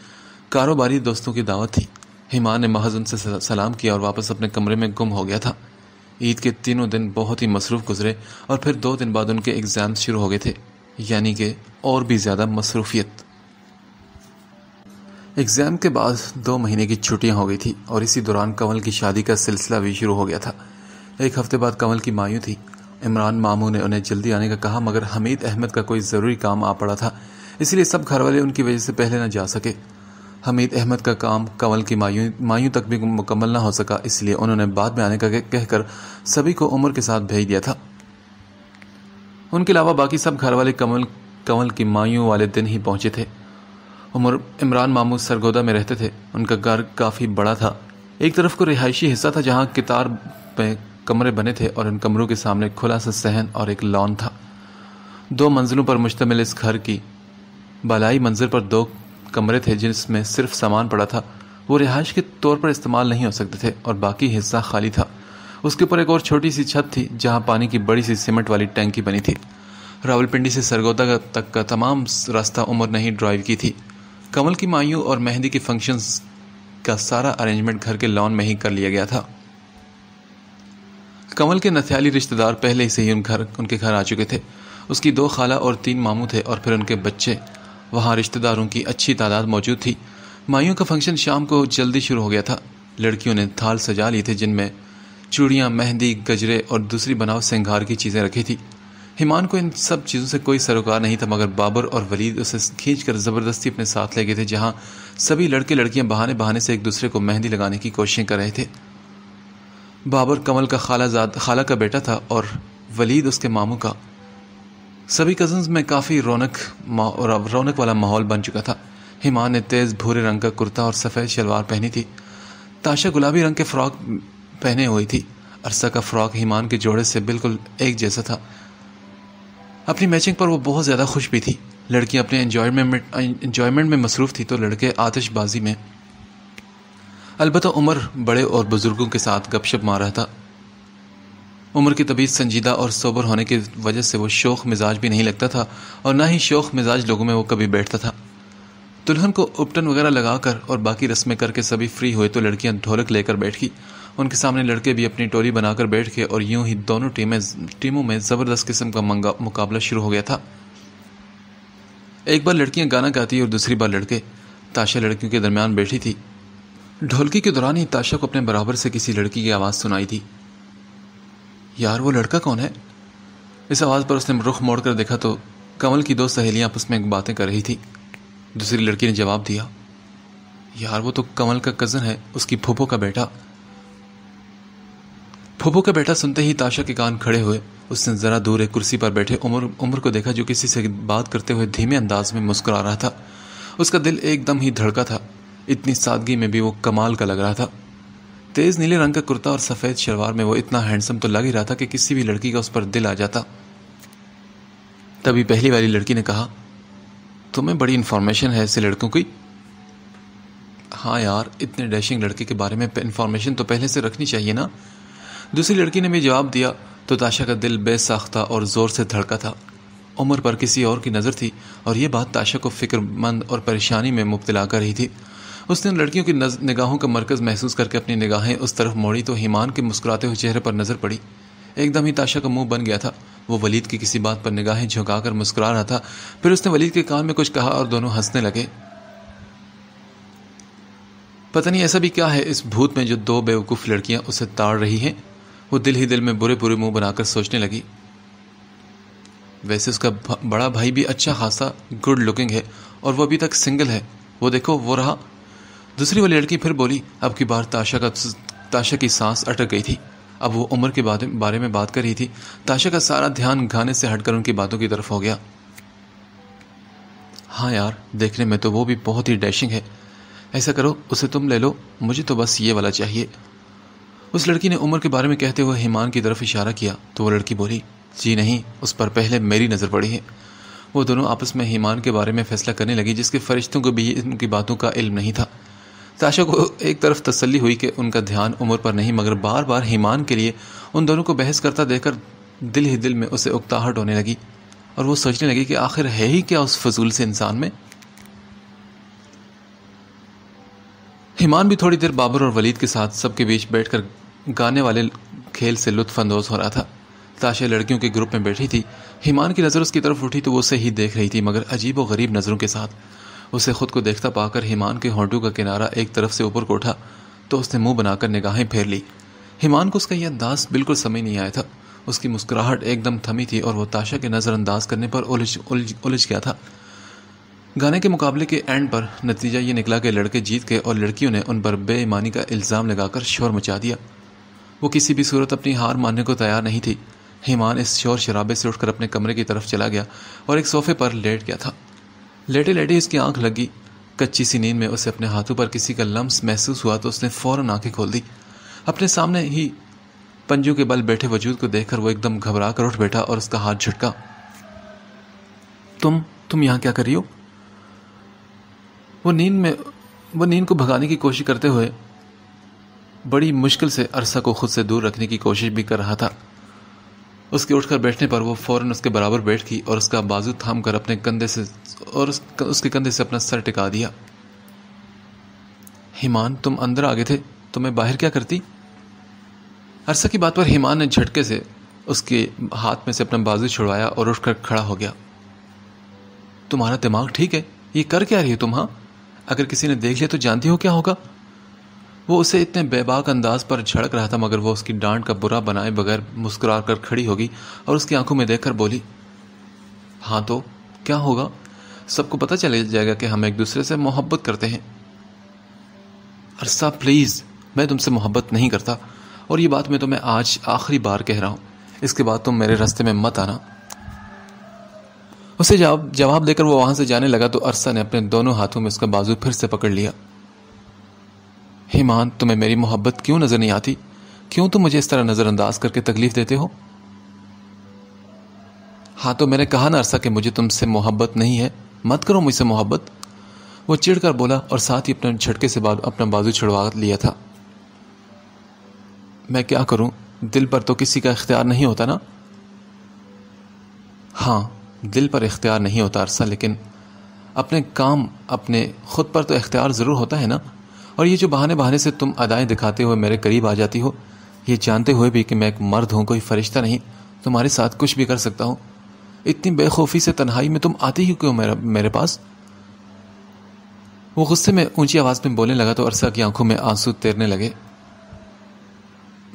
کاروباری دوستوں کی دعوت تھی۔ ایمان نے محض ان سے سلام کیا اور واپس اپنے کمرے میں گم ہو گیا تھا۔ عید کے تینوں دن بہت ہی مصروف گزرے اور پھر 2 دن بعد ان کے ایگزام شروع ہو گئے تھے، یعنی کہ اور بھی زیادہ مصروفیت۔ ایگزام کے بعد 2 مہینے کی چھٹیاں ہو گئی تھی اور اسی دوران کنول کی شادی کا سلسلہ بھی شروع ہو گیا تھا۔ 1 ہفتے بعد کنول کی مایوں تھی۔ عمران ماموں نے انہیں جلدی آنے کا کہا مگر حمید احمد کا کوئی ضروری کام آ پڑا تھا، اس لیے سب گھر والے ان کی وجہ سے پہلے نہ جا سکے۔ حمید احمد کا کام کنول کی مایوں تک بھی مکمل نہ ہو سکا، اس لیے انہوں نے بعد میں آنے کا کہہ کر سبھی کو عمر کے ساتھ بھیج دیا تھا۔ ان کے علاوہ باقی سب گھر والے کنول کی مایوں والے دن ہی پہنچے تھے۔ عمران ماموں سرگودا میں رہتے تھے۔ ان کا گھر کافی بڑا تھا۔ ایک طرف کو رہائشی حصہ تھا جہاں قطار میں کمرے بنے تھے اور ان کمروں کے سامنے کھلا سا صحن اور ایک لان تھا۔ 2 منزلوں پر مشتمل اس گھر کی بالائی منزل پر 2 کمرے تھے جس میں صرف سامان پڑا تھا، وہ رہائش کے طور پر استعمال نہیں ہو سکتے تھے اور باقی حصہ خالی تھا۔ اس کے اوپر ایک اور چھوٹی سی چھت تھی جہاں پانی کی بڑی سی سیمنٹ والی ٹینکی بنی تھی۔ راولپنڈی سے سرگودا تک کا تمام راستہ عمر نے ہی ڈرائیو کی تھی۔ کنول کی مایوں اور مہندی کے فنکشنز کا سارا ارینجمنٹ گھر کے لان میں ہی کر لیا گیا تھا۔ کنول کے نتھیالی رشتہ دار پہلے سے ہی ان کے گھر آ چکے تھے۔ اس کی 2 خالہ اور 3 ماموں تھے اور پھر ان کے بچے۔ وہاں رشتہ داروں کی اچھی تعداد موجود تھی۔ مایوں کا فنکشن شام کو جلدی شروع ہو گیا تھا۔ لڑکیوں نے تھال سجا لی تھے جن میں چوڑیاں، مہندی، گجرے اور دوسری بناؤ سنگھار کی چیزیں رکھی تھی۔ ایمان کو ان سب چیزوں سے کوئی سروکار نہیں تھا مگر بابر اور ولید اسے کھینچ کر زبردستی اپنے ساتھ لے گئے تھے، جہاں سبھی لڑکے لڑکیاں بہانے سے ایک دوسرے کو مہندی لگانے کی کوششیں کر رہے تھے۔ بابر کنول کا خالہ کا بیٹا تھا اور ولید اس کے ماموں کا۔ سبھی کزنز میں کافی رونق والا ماحول بن چکا تھا۔ ایمان نے تیز بھورے رنگ کا کرتا اور سفید شلوار پہنی تھی۔ تاشا گلابی رنگ کے فراک پہنے ہوئی تھی۔ عرصہ کا فراک ایمان کے جوڑے سے بالکل ایک جیسا تھا۔ اپنی میچنگ پر وہ بہت زیادہ خوش بھی تھی۔ لڑکیاں اپنے انجوائمنٹ میں مصروف تھی تو لڑکے آتش بازی میں۔ البتہ عمر بڑے اور بزرگوں کے ساتھ گپ شپ مار رہا تھا۔ عمر کی طبیعت سنجیدہ اور سوبر ہونے کی وجہ سے وہ شوخ مزاج بھی نہیں لگتا تھا اور نہ ہی شوخ مزاج لوگوں میں وہ کبھی بیٹھتا تھا۔ دلہن کو اپٹن وغیرہ لگا کر اور باقی رسمیں کر کے سبھی فری ہوئے تو لڑکیاں ڈھولک لے کر بیٹھ گئی۔ ان کے سامنے لڑکے بھی اپنی ٹولی بنا کر بیٹھ گئے اور یوں ہی دونوں ٹیموں میں زبردست قسم کا مقابلہ شروع ہو گیا تھا۔ ایک بار لڑکیاں گانا گاتی اور دوسری بار لڑکے۔ تاشا لڑکیوں کے درمیان بیٹھی تھی۔ ڈھولکی کے دوران ہی تاشا کو اپنے برابر سے کسی لڑکی کی آواز سنائی تھی۔ یار وہ لڑکا کون ہے؟ اس آواز پر اس نے رخ موڑ کر دیکھا تو کمل کی 2 سہیلیاں آپس میں باتیں کر رہی تھی۔ دوسری لڑکی نے جواب دیا، یار وہ تو کمل کا کزن ہے، اس کی پھوپھو کا بیٹا۔ پھوپھو کا بیٹا سنتے ہی تاشا کے کان کھڑے ہوئے۔ اس نے ذرا دور ایک کرسی پر بیٹھے عمر کو دیکھا جو کسی سے بات کرتے ہوئے دھیمے انداز میں مسکرا رہا تھا۔ اس کا دل ایک دم ہی دھڑکا تھا، اتنی سادگی میں بھی وہ کمال کا لگ رہا تھا۔ تیز نیلے رنگ کا کرتا اور سفید شلوار میں وہ اتنا ہینڈسم تو لگ ہی رہا تھا کہ کسی بھی لڑکی کا اس پر دل آ جاتا۔ تبھی پہلی والی لڑکی نے کہا، تمہیں بڑی انفارمیشن ہے ایسے لڑکوں کی؟ ہاں یار، اتنے ڈیشنگ لڑکے کے بارے میں انفارمیشن تو پہلے سے رکھنی چاہیے نا۔ دوسری لڑکی نے بھی جواب دیا تو تاشا کا دل بے ساختہ اور زور سے دھڑکا تھا۔ عمر پر کسی اور کی نظر تھی اور یہ بات تاشا کو فکر مند اور پریشانی میں مبتلا کر رہی تھی۔ اس نے لڑکیوں کی نگاہوں کا مرکز محسوس کر کے اپنی نگاہیں اس طرف موڑی تو ایمان کے مسکراتے ہوئے چہرے پر نظر پڑی۔ ایک دم ہی تاشا کا منہ بن گیا تھا۔ وہ ولید کی کسی بات پر نگاہیں جھکا کر مسکرا رہا تھا، پھر اس نے ولید کے کان میں کچھ کہا اور دونوں ہنسنے لگے۔ پتہ نہیں ایسا بھی کیا ہے اس بھوت میں جو 2 بیوقوف لڑکیاں اسے تاڑ رہی ہیں، وہ دل ہی دل میں برے منہ بنا کر سوچنے لگی۔ ویسے اس کا بڑا بھائی بھی اچھا خاصا گڈ لکنگ ہے اور وہ ابھی تک سنگل ہے، وہ دیکھو وہ رہا۔ دوسری والی لڑکی پھر بولی۔ اب کی بار تاشا کی سانس اٹک گئی تھی۔ اب وہ عمر کے بارے میں بات کر رہی تھی۔ تاشا کا سارا دھیان گانے سے ہٹ کر ان کی باتوں کی طرف ہو گیا۔ ہاں یار، دیکھنے میں تو وہ بھی بہت ہی ڈیشنگ ہے، ایسا کرو اسے تم لے لو، مجھے تو بس یہ والا چاہیے۔ اس لڑکی نے عمر کے بارے میں کہتے ہوئے ایمان کی طرف اشارہ کیا تو وہ لڑکی بولی، جی نہیں، اس پر پہلے میری نظر پڑی ہے۔ وہ دونوں آپس میں ایمان کے بارے میں فیصلہ کرنے لگی جس کے فرشتوں کو بھی ان کی باتوں کا علم نہیں تھا۔ تاشا کو ایک طرف تسلی ہوئی کہ ان کا دھیان عمر پر نہیں مگر بار بار ایمان کے لیے ان دونوں کو بحث کرتا دیکھ کر دل ہی دل میں اسے اکتاہٹ ہونے لگی اور وہ سوچنے لگی کہ آخر ہے ہی کیا اس فضول سے انسان میں۔ ایمان بھی تھوڑی دیر بابر اور ولید کے ساتھ سب کے بیچ بیٹھ کر گانے والے کھیل سے لطف اندوز ہو رہا تھا۔ تاشا لڑکیوں کے گروپ میں بیٹھی تھی۔ ایمان کی نظر اس کی طرف اٹھی تو وہ اسے ہی دیکھ رہی تھی مگر عجیب و غریب نظروں کے ساتھ۔ اسے خود کو دیکھتا پا کر ایمان کے ہونٹوں کا کنارہ ایک طرف سے اوپر کو اٹھا تو اس نے منہ بنا کر نگاہیں پھیر لی۔ ایمان کو اس کا یہ انداز بالکل سمجھ نہیں آیا تھا۔ اس کی مسکراہٹ ایک دم تھمی تھی اور وہ تاشا کے نظر انداز کرنے پر الجھ گیا تھا۔ گانے کے مقابلے کے اینڈ پر نتیجہ یہ نکلا کہ لڑکے جیت گئے اور لڑکیوں نے ان پر بے ایمانی کا الزام لگا کر شور مچا دیا۔ وہ کسی بھی صورت اپنی ہار ماننے کو تیار نہیں تھی۔ ایمان اس شور شرابے سے اٹھ کر اپنے کمرے کی طرف چلا گیا اور ایک صوفے پر لیٹ گیا تھا۔ لیٹے لیٹے اس کی آنکھ لگی۔ کچی سی نیند میں اسے اپنے ہاتھوں پر کسی کا لمس محسوس ہوا تو اس نے فوراً آنکھیں کھول دی۔ اپنے سامنے ہی پنجوں کے بل بیٹھے وجود کو دیکھ کر وہ ایک دم گھبرا کر اٹھ بیٹھا اور اس کا ہاتھ جھٹکا۔ تم یہاں کیا کر رہی ہو؟ وہ نیند کو بھگانے کی کوشش کرتے ہوئے بڑی مشکل سے عرصہ کو خود سے دور رکھنے کی کوشش بھی کر رہا تھا۔ اس کے اٹھ کر بیٹھنے پر وہ فوراً اس کے برابر بیٹھ گئی اور اس کا بازو تھام کر اپنے کندھے سے اس کے کندھے سے اپنا سر ٹکا دیا۔ ایمان، تم اندر آگے تھے تو میں باہر کیا کرتی؟ عرصہ کی بات پر ایمان نے جھٹکے سے اس کے ہاتھ میں سے اپنا بازو چھڑوایا اور اٹھ کر کھڑا ہو گیا۔ تمہارا دماغ ٹھیک ہے؟ یہ کر کیا رہی ہو تم؟ ہاں، اگر کسی نے دیکھ لیا تو جانتی ہو کیا ہوگا؟ وہ اسے اتنے بے باک انداز پر جھڑک رہا تھا مگر وہ اس کی ڈانٹ کا برا بنائے بغیر مسکرا کر کھڑی ہوگی اور اس کی آنکھوں میں دیکھ کر بولی، ہاں تو کیا ہوگا؟ سب کو پتہ چل جائے گا کہ ہم ایک دوسرے سے محبت کرتے ہیں۔ عرصہ پلیز، میں تم سے محبت نہیں کرتا اور یہ بات میں تمہیں آج آخری بار کہہ رہا ہوں، اس کے بعد تم میرے راستے میں مت آنا۔ اسے جواب دے کر وہ وہاں سے جانے لگا تو عرصہ نے اپنے دونوں ہاتھوں میں اس کا بازو پھر سے پکڑ لیا۔ ایمان، تمہیں میری محبت کیوں نظر نہیں آتی؟ کیوں تم مجھے اس طرح نظر انداز کر کے تکلیف دیتے ہو؟ ہاں تو میں نے کہا نا عرصہ کہ مجھے تم سے محبت نہیں ہے، مت کرو مجھ سے محبت، وہ چڑھ کر بولا اور ساتھ ہی اپنے جھٹکے سے اپنا بازو چھڑوا لیا تھا۔ میں کیا کروں، دل پر تو کسی کا اختیار نہیں ہوتا نا؟ ہاں، دل پر اختیار نہیں ہوتا عرصہ، لیکن اپنے کام اپنے خود پر تو اختیار ضرور ہوتا ہے نا۔ اور یہ جو بہانے سے تم ادائیں دکھاتے ہوئے میرے قریب آ جاتی ہو، یہ جانتے ہوئے بھی کہ میں ایک مرد ہوں، کوئی فرشتہ نہیں، تمہارے ساتھ کچھ بھی کر سکتا ہوں، اتنی بے خوفی سے تنہائی میں تم آتی ہی کیوں میرے پاس؟ وہ غصے میں اونچی آواز میں بولنے لگا تو عرصہ کی آنکھوں میں آنسو تیرنے لگے۔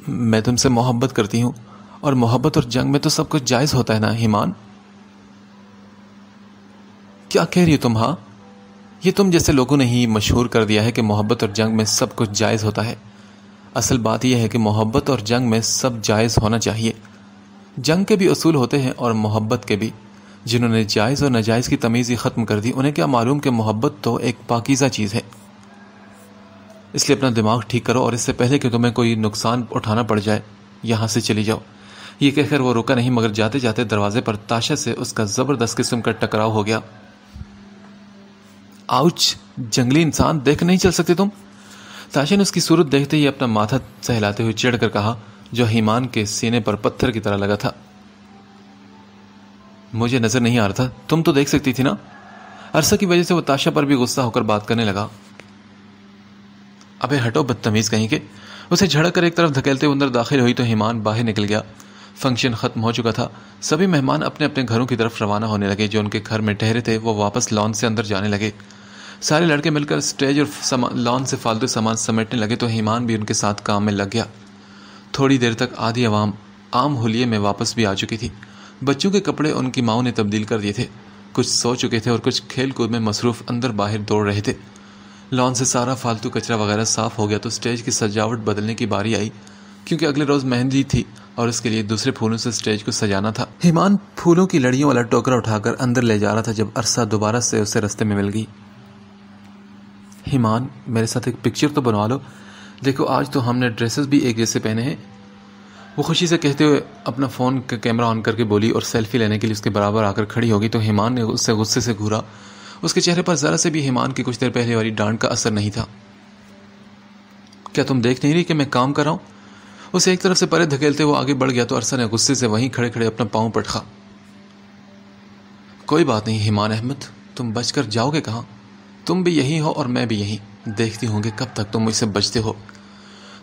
میں تم سے محبت کرتی ہوں اور محبت اور جنگ میں تو سب کچھ جائز ہوتا ہے نا ایمان؟ کیا کہہ رہی ہو تم؟ ہاں، یہ تم جیسے لوگوں نے ہی مشہور کر دیا ہے کہ محبت اور جنگ میں سب کچھ جائز ہوتا ہے۔ اصل بات یہ ہے کہ محبت اور جنگ میں سب جائز ہونا چاہیے۔ جنگ کے بھی اصول ہوتے ہیں اور محبت کے بھی۔ جنہوں نے جائز اور ناجائز کی تمیز ہی ختم کر دی، انہیں کیا معلوم کہ محبت تو ایک پاکیزہ چیز ہے۔ اس لیے اپنا دماغ ٹھیک کرو، اور اس سے پہلے کہ تمہیں کوئی نقصان اٹھانا پڑ جائے یہاں سے چلی جاؤ۔ یہ کہہ کر وہ رکا نہیں، مگر جاتے جاتے دروازے پر تاشا سے اس کا زبردست قسم کا ٹکراؤ ہو گیا۔ آؤچ! جنگلی انسان، دیکھ نہیں چل سکتے تم؟ تاشا نے اس کی صورت دیکھتے ہی اپنا ماتھا سہلاتے ہوئے چڑھ کر کہا، جو ایمان کے سینے پر پتھر کی طرح لگا تھا۔ مجھے نظر نہیں آ رہا تھا، تم تو دیکھ سکتی تھی نا؟ عرصہ کی وجہ سے وہ تاشا پر بھی غصہ ہو کر بات کرنے لگا۔ ابے ہٹو بدتمیز کہیں کے! اسے جھڑک کر ایک طرف دھکیلتے ہوئے اندر داخل ہوئی تو ایمان باہر نکل گیا۔ فنکشن ختم ہو چکا تھا۔ سبھی مہمان اپنے اپنے گھروں کی طرف روانہ ہونے لگے۔ جو ان کے گھر میں ٹھہرے تھے وہ واپس لان سے اندر جانے لگے۔ سارے لڑکے مل کر اسٹیج اور لان سے فالتو سامان سمیٹنے لگے تو ایمان بھی ان کے ساتھ کام میں لگ گیا۔ تھوڑی دیر تک آدھی عوام عام حلیے میں واپس بھی آ چکی تھی۔ بچوں کے کپڑے ان کی ماؤں نے تبدیل کر دیے تھے۔ کچھ سو چکے تھے اور کچھ کھیل کود میں مصروف اندر باہر دوڑ رہے تھے۔ لان سے سارا فالتو کچرا وغیرہ صاف ہو گیا تو اسٹیج کی سجاوٹ بدلنے کی باری آئی، کیونکہ اگلے روز مہندی تھی اور اس کے لیے دوسرے پھولوں سے اسٹیج کو سجانا تھا۔ ایمان پھولوں کی لڑیوں والا ٹوکرا اٹھا کر اندر لے جا رہا تھا جب عرصہ دوبارہ سے اسے رستے میں مل گئی۔ ایمان، میرے ساتھ ایک پکچر تو بنوا لو، دیکھو آج تو ہم نے ڈریسز بھی ایک جیسے پہنے ہیں۔ وہ خوشی سے کہتے ہوئے اپنا فون کا کیمرہ آن کر کے بولی اور سیلفی لینے کے لیے اس کے برابر آ کر کھڑی ہوگی تو ایمان نے اس سے غصے سے گھورا۔ اس کے چہرے پر ذرا سے بھی ایمان کی کچھ دیر پہلے والی ڈانٹ کا اثر نہیں تھا۔ کیا تم دیکھ نہیں رہی کہ میں کام کر رہا ہوں؟ اسے ایک طرف سے پرے دھکیلتے وہ آگے بڑھ گیا تو عرصہ نے غصے سے وہیں کھڑے کھڑے اپنا پاؤں پٹخا۔ کوئی بات نہیں ایمان احمد، تم بچ کر جاؤ گے کہاں؟ تم بھی یہی ہو اور میں بھی یہی، دیکھتی ہوں گے کب تک تم مجھ سے بچتے ہو۔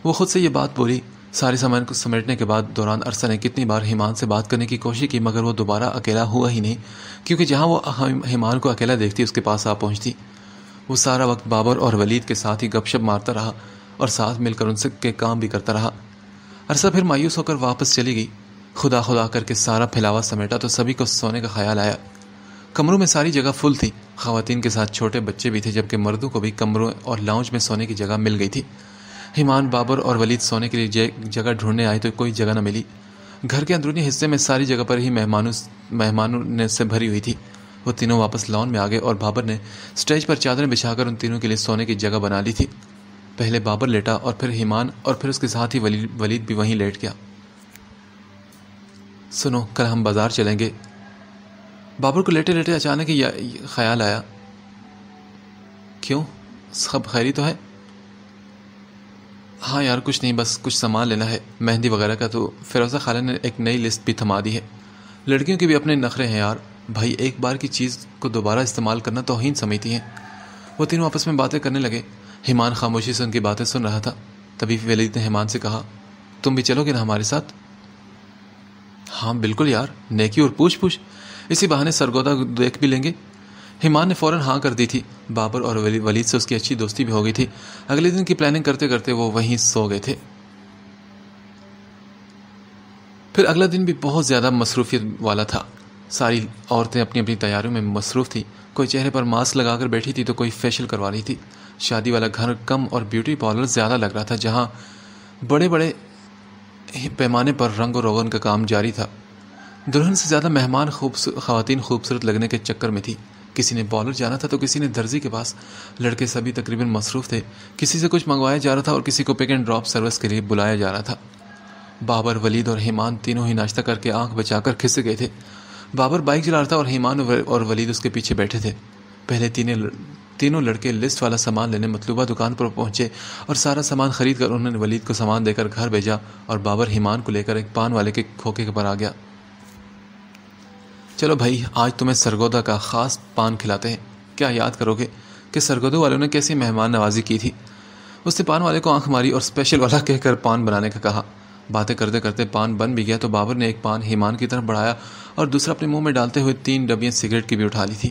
وہ خود سے یہ بات بولی۔ سارے سامان کو سمیٹنے کے بعد دوران عرصہ نے کتنی بار ایمان سے بات کرنے کی کوشش کی مگر وہ دوبارہ اکیلا ہوا ہی نہیں، کیونکہ جہاں وہ ایمان کو اکیلا دیکھتی اس کے پاس آ پہنچتی۔ وہ سارا وقت بابر اور ولید کے ساتھ ہی گپ شپ مارتا رہا اور ساتھ مل کر ان سے کے کام بھی کرتا رہا۔ عرصہ پھر مایوس ہو کر واپس چلی گئی۔ خدا خدا کر کے سارا پھیلاوا سمیٹا تو سبھی کو سونے کا خیال آیا۔ کمروں میں ساری جگہ فل تھی، خواتین کے ساتھ چھوٹے بچے بھی تھے، جبکہ مردوں کو بھی کمروں اور لاؤنج میں سونے کی جگہ مل گئی تھی۔ ایمان، بابر اور ولید سونے کے لیے جگہ ڈھونڈنے آئے تو کوئی جگہ نہ ملی۔ گھر کے اندرونی حصے میں ساری جگہ پر ہی مہمانوں سے بھری ہوئی تھی۔ وہ تینوں واپس لان میں آ گئے اور بابر نے اسٹیج پر چادریں بچھا کر ان تینوں کے لیے سونے کی جگہ بنا لی تھی۔ پہلے بابر لیٹا اور پھر ایمان اور پھر اس کے ساتھ ہی ولید بھی وہیں لیٹ گیا۔ سنو، کل ہم بازار چلیں گے۔ بابر کو لیٹے لیٹے اچانک ہی خیال آیا۔ کیوں؟ سب خیری تو ہے؟ ہاں یار، کچھ نہیں، بس کچھ سامان لینا ہے مہندی وغیرہ کا۔ تو فیروزہ خالہ نے ایک نئی لسٹ بھی تھما دی ہے۔ لڑکیوں کے بھی اپنے نخرے ہیں یار، بھائی ایک بار کی چیز کو دوبارہ استعمال کرنا توہین سمجھتی ہیں۔ وہ تینوں آپس میں باتیں کرنے لگے۔ ایمان خاموشی سے ان کی باتیں سن رہا تھا۔ تبھی ولید نے ایمان سے کہا، تم بھی چلو گے نا ہمارے ساتھ؟ ہاں بالکل یار، نیکی اور پوچھ پوچھ، اسی بہانے سرگودا دیکھ بھی لیں گے۔ ایمان نے فوراً ہاں کر دی تھی۔ بابر اور ولید سے اس کی اچھی دوستی بھی ہو گئی تھی۔ اگلے دن کی پلاننگ کرتے کرتے وہ وہیں سو گئے تھے۔ پھر اگلا دن بھی بہت زیادہ مصروفیت والا تھا۔ ساری عورتیں اپنی اپنی تیاریوں میں مصروف تھی۔ کوئی چہرے پر ماسک لگا کر بیٹھی تھی تو کوئی فیشل کروا رہی تھی۔ شادی والا گھر کم اور بیوٹی پارلر زیادہ لگ رہا تھا، جہاں بڑے بڑے پیمانے پر رنگ و روغن کا کام جاری تھا۔ دلہن سے زیادہ مہمان خواتین خوبصورت لگنے کے چکر میں تھی۔ کسی نے پارلر جانا تھا تو کسی نے درزی کے پاس۔ لڑکے سبھی تقریباً مصروف تھے۔ کسی سے کچھ منگوایا جا رہا تھا اور کسی کو پک اینڈ ڈراپ سروس کے لیے بلایا جا رہا تھا۔ بابر، ولید اور ایمان تینوں ہی ناشتہ کر کے آنکھ بچا کر کھسے گئے تھے۔ بابر بائک چلا رہا تھا اور ایمان اور ولید اس کے پیچھے بیٹھے تھے۔ پہلے تینوں لڑکے لسٹ والا سامان لینے مطلوبہ دکان پر پہنچے اور سارا سامان خرید کر انہوں نے ولید کو سامان دے کر گھر بھیجا اور بابر ایمان کو لے کر ایک پان والے کے کھوکے پر آ گیا۔ چلو بھائی، آج تمہیں سرگودا کا خاص پان کھلاتے ہیں۔ کیا یاد کرو گے کہ سرگودا والوں نے کیسی مہمان نوازی کی تھی؟ اس نے پان والے کو آنکھ ماری اور اسپیشل والا کہہ کر پان بنانے کا کہا۔ باتیں کرتے کرتے پان بن بھی گیا تو بابر نے ایک پان ایمان کی طرف بڑھایا اور دوسرا اپنے منہ میں ڈالتے ہوئے 3 ڈبیاں سگریٹ کی بھی اٹھا لی تھی۔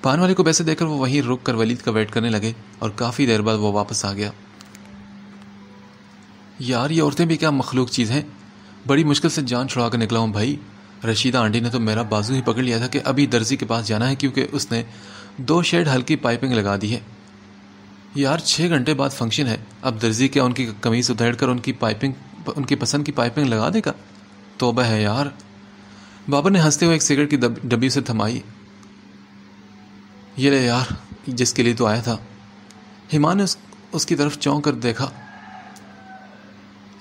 پان والے کو پیسے دے کر وہ وہیں رک کر ولید کا ویٹ کرنے لگے اور کافی دیر بعد وہ واپس آ گیا۔ یار، یہ عورتیں بھی کیا مخلوق چیز ہیں، بڑی مشکل سے جان چھڑا کر نکلا ہوں بھائی. رشیدہ آنٹی نے تو میرا بازو ہی پکڑ لیا تھا کہ ابھی درزی کے پاس جانا ہے کیونکہ اس نے 2 شیڈ ہلکی پائپنگ لگا دی ہے. یار 6 گھنٹے بعد فنکشن ہے, اب درزی کیا ان کی قمیص ادھیڑ کر ان کی پسند کی پائپنگ لگا دے گا؟ توبہ ہے یار. بابر نے ہنستے ہوئے ایک سگریٹ کی ڈبی سے تھمائی. یہ لے یار, جس کے لیے تو آیا تھا. ایمان نے اس کی طرف چونک کر دیکھا.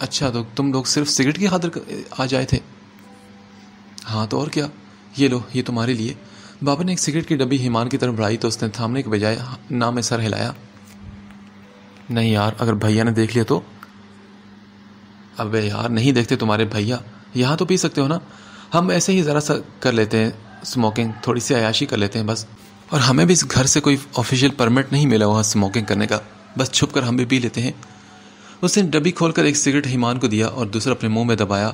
اچھا تو تم لوگ صرف سگریٹ کی خاطر آ جائے تھے؟ ہاں تو اور کیا, یہ لو یہ تمہارے لیے. بابا نے ایک سگریٹ کی ڈبی ایمان کی طرف بڑھائی تو اس نے تھامنے کے بجائے نہ میں سر ہلایا. نہیں یار, اگر بھیا نے دیکھ لیا تو؟ ابے یار نہیں دیکھتے تمہارے بھیا, یہاں تو پی سکتے ہو نا. ہم ایسے ہی ذرا سا کر لیتے ہیں اسموکنگ, تھوڑی سی عیاشی کر لیتے ہیں بس. اور ہمیں بھی اس گھر سے کوئی آفیشیل پرمٹ نہیں ملا ہوا اسموکنگ کرنے کا, بس چھپ کر ہم بھی پی لیتے ہیں. اس نے ڈبی کھول کر ایک سگریٹ ایمان کو دیا اور دوسرا اپنے منہ میں دبایا.